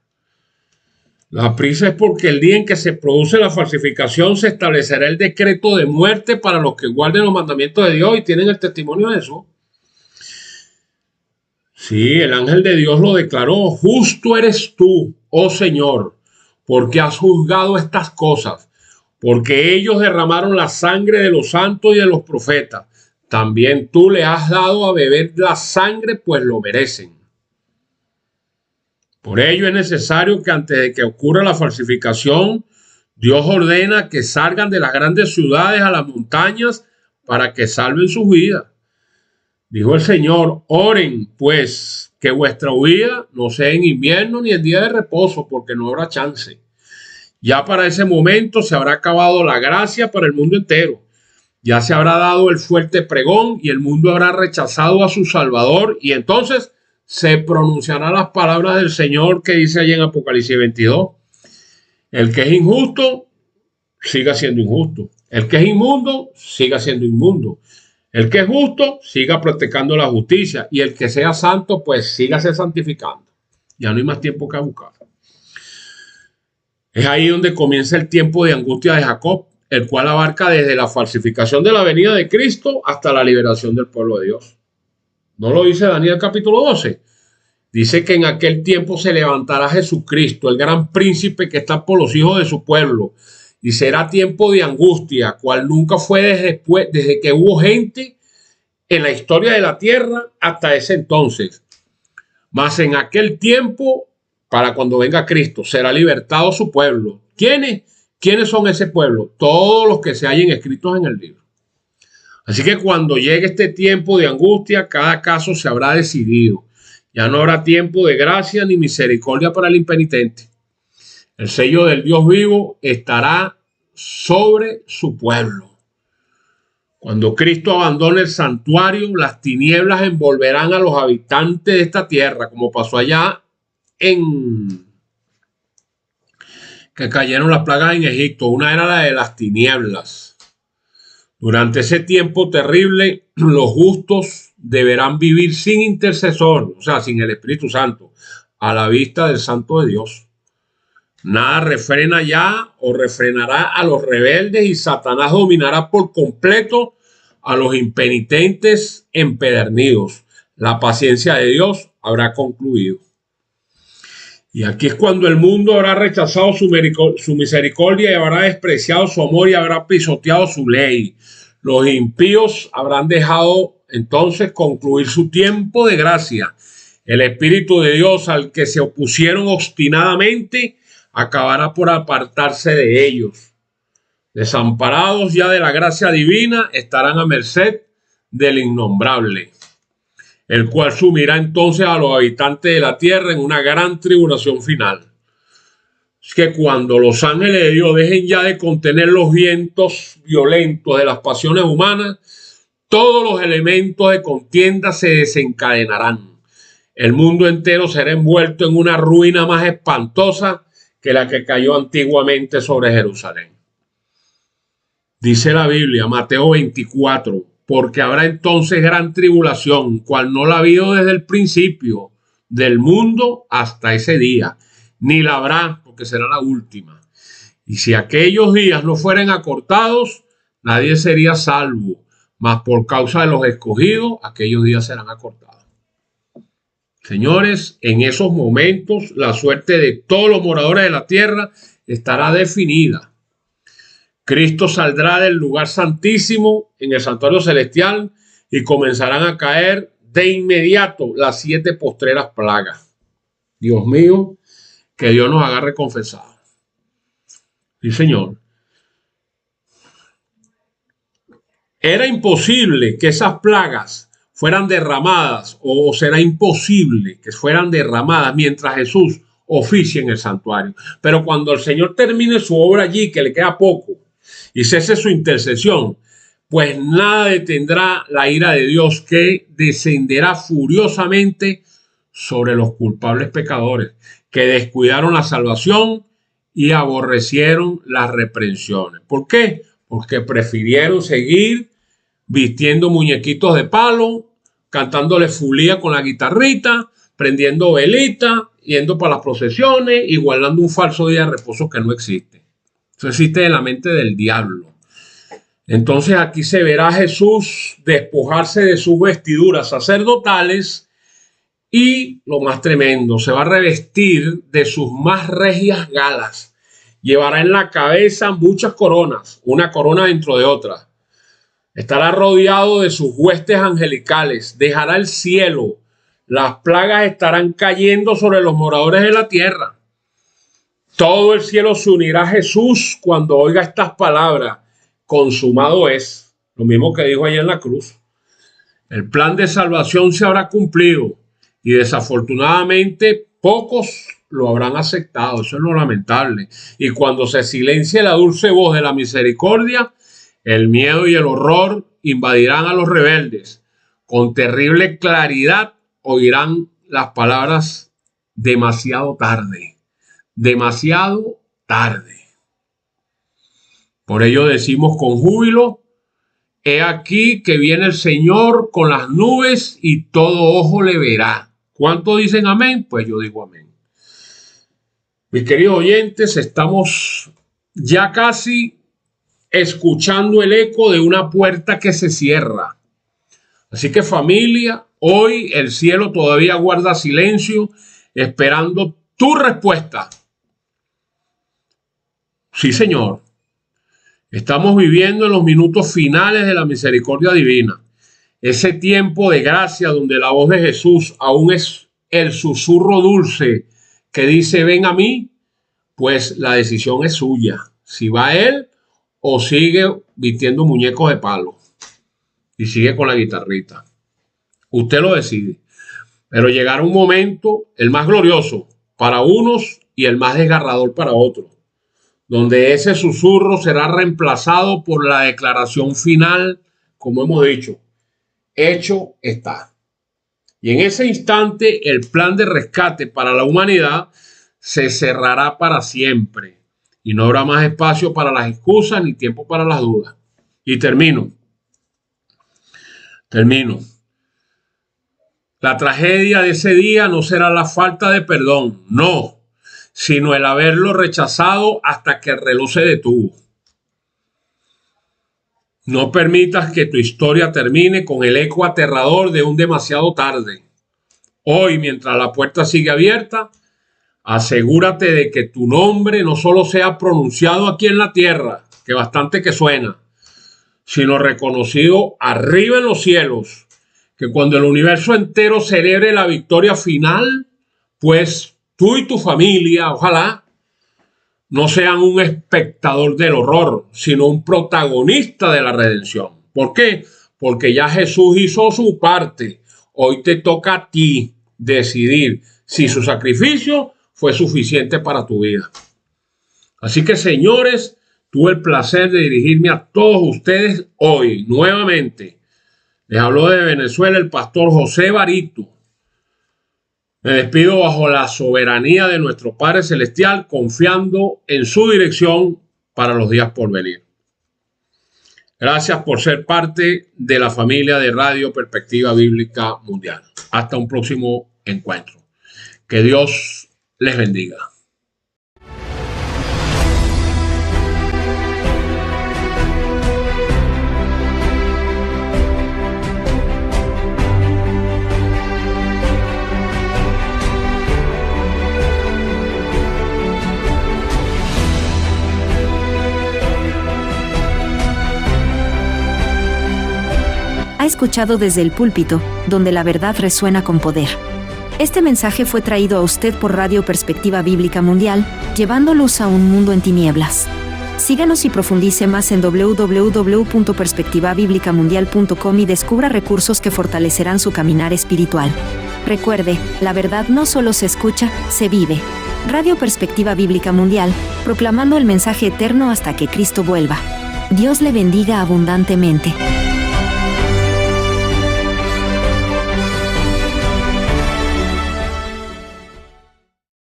La prisa es porque el día en que se produce la falsificación se establecerá el decreto de muerte para los que guarden los mandamientos de Dios y tienen el testimonio de eso. Sí, el ángel de Dios lo declaró: justo eres tú, oh Señor, porque has juzgado estas cosas. porque ellos derramaron la sangre de los santos y de los profetas. También tú le has dado a beber la sangre, pues lo merecen. Por ello es necesario que antes de que ocurra la falsificación, Dios ordena que salgan de las grandes ciudades a las montañas para que salven sus vidas. Dijo el Señor, oren pues que vuestra huida no sea en invierno ni en día de reposo, porque no habrá chance. Ya para ese momento se habrá acabado la gracia para el mundo entero. Ya se habrá dado el fuerte pregón y el mundo habrá rechazado a su Salvador, y entonces se pronunciarán las palabras del Señor que dice allí en Apocalipsis 22. El que es injusto, siga siendo injusto. El que es inmundo, siga siendo inmundo. El que es justo, siga practicando la justicia. Y el que sea santo, pues sígase santificando. Ya no hay más tiempo que buscar. Es ahí donde comienza el tiempo de angustia de Jacob, el cual abarca desde la falsificación de la venida de Cristo hasta la liberación del pueblo de Dios. ¿No lo dice Daniel capítulo 12? Dice que en aquel tiempo se levantará Jesucristo, el gran príncipe que está por los hijos de su pueblo, y será tiempo de angustia, cual nunca fue desde que hubo gente en la historia de la tierra hasta ese entonces. Mas en aquel tiempo, para cuando venga Cristo, será libertado su pueblo. ¿Quiénes? ¿Quiénes son ese pueblo? Todos los que se hallen escritos en el libro. Así que cuando llegue este tiempo de angustia, cada caso se habrá decidido. Ya no habrá tiempo de gracia ni misericordia para el impenitente. El sello del Dios vivo estará sobre su pueblo. Cuando Cristo abandone el santuario, las tinieblas envolverán a los habitantes de esta tierra, como pasó allá en que cayeron las plagas en Egipto. Una era la de las tinieblas. Durante ese tiempo terrible, los justos deberán vivir sin intercesor, o sea, sin el Espíritu Santo, a la vista del Santo de Dios. Nada refrena ya o refrenará a los rebeldes, y Satanás dominará por completo a los impenitentes empedernidos. La paciencia de Dios habrá concluido. Y aquí es cuando el mundo habrá rechazado su misericordia y habrá despreciado su amor y habrá pisoteado su ley. Los impíos habrán dejado entonces concluir su tiempo de gracia. El Espíritu de Dios, al que se opusieron obstinadamente, acabará por apartarse de ellos. Desamparados ya de la gracia divina, estarán a merced del innombrable, el cual sumirá entonces a los habitantes de la tierra en una gran tribulación final. Es que cuando los ángeles de Dios dejen ya de contener los vientos violentos de las pasiones humanas, todos los elementos de contienda se desencadenarán. El mundo entero será envuelto en una ruina más espantosa que la que cayó antiguamente sobre Jerusalén. Dice la Biblia, Mateo 24, porque habrá entonces gran tribulación, cual no la ha habido desde el principio del mundo hasta ese día, ni la habrá, porque será la última. Y si aquellos días no fueran acortados, nadie sería salvo, mas por causa de los escogidos, aquellos días serán acortados. Señores, en esos momentos la suerte de todos los moradores de la tierra estará definida. Cristo saldrá del lugar santísimo en el santuario celestial y comenzarán a caer de inmediato las 7 postreras plagas. Dios mío, que Dios nos agarre confesados. Sí, Señor. Era imposible que esas plagas fueran derramadas, o será imposible que fueran derramadas mientras Jesús oficie en el santuario. Pero cuando el Señor termine su obra allí, que le queda poco, y cese su intercesión, pues nada detendrá la ira de Dios, que descenderá furiosamente sobre los culpables pecadores que descuidaron la salvación y aborrecieron las reprensiones. ¿Por qué? Porque prefirieron seguir vistiendo muñequitos de palo, cantándole fulía con la guitarrita, prendiendo velita, yendo para las procesiones y guardando un falso día de reposo que no existe. Eso existe en la mente del diablo. Entonces aquí se verá a Jesús despojarse de sus vestiduras sacerdotales y, lo más tremendo, se va a revestir de sus más regias galas, Llevará en la cabeza muchas coronas, una corona dentro de otra. Estará rodeado de sus huestes angelicales. Dejará el cielo. Las plagas estarán cayendo sobre los moradores de la tierra. Todo el cielo se unirá a Jesús cuando oiga estas palabras. Consumado es. Lo mismo que dijo allá en la cruz. El plan de salvación se habrá cumplido y desafortunadamente pocos lo habrán aceptado. Eso es lo lamentable. Y cuando se silencie la dulce voz de la misericordia, el miedo y el horror invadirán a los rebeldes. Con terrible claridad oirán las palabras: demasiado tarde, demasiado tarde. Por ello decimos con júbilo: he aquí que viene el Señor con las nubes y todo ojo le verá. ¿Cuántos dicen amén? Pues yo digo amén. Mis queridos oyentes, estamos ya casi escuchando el eco de una puerta que se cierra. Así que, familia, hoy el cielo todavía guarda silencio, esperando tu respuesta. Sí, Señor. Estamos viviendo en los minutos finales de la misericordia divina. Ese tiempo de gracia donde la voz de Jesús aún es el susurro dulce que dice: ven a mí. Pues la decisión es suya. Si va a Él o sigue vistiendo muñecos de palo y sigue con la guitarrita. Usted lo decide. Pero llegará un momento, el más glorioso para unos y el más desgarrador para otros, donde ese susurro será reemplazado por la declaración final, como hemos dicho: hecho está. Y en ese instante el plan de rescate para la humanidad se cerrará para siempre y no habrá más espacio para las excusas ni tiempo para las dudas. Y termino. La tragedia de ese día no será la falta de perdón, no, sino el haberlo rechazado hasta que el reloj se detuvo. No permitas que tu historia termine con el eco aterrador de un demasiado tarde. Hoy, mientras la puerta sigue abierta, asegúrate de que tu nombre no solo sea pronunciado aquí en la tierra, que bastante que suena, sino reconocido arriba en los cielos, que cuando el universo entero celebre la victoria final, pues tú y tu familia, ojalá, no sean un espectador del horror, sino un protagonista de la redención. ¿Por qué? Porque ya Jesús hizo su parte. Hoy te toca a ti decidir si su sacrificio fue suficiente para tu vida. Así que, señores, tuve el placer de dirigirme a todos ustedes hoy nuevamente. Les habló de Venezuela el pastor José Barito. Me despido bajo la soberanía de nuestro Padre Celestial, confiando en su dirección para los días por venir. Gracias por ser parte de la familia de Radio Perspectiva Bíblica Mundial. Hasta un próximo encuentro. Que Dios les bendiga. Ha escuchado Desde el Púlpito, donde la verdad resuena con poder. Este mensaje fue traído a usted por Radio Perspectiva Bíblica Mundial, llevando luz a un mundo en tinieblas. Síganos y profundice más en www.perspectivabiblicamundial.com y descubra recursos que fortalecerán su caminar espiritual. Recuerde, la verdad no solo se escucha, se vive. Radio Perspectiva Bíblica Mundial, proclamando el mensaje eterno hasta que Cristo vuelva. Dios le bendiga abundantemente.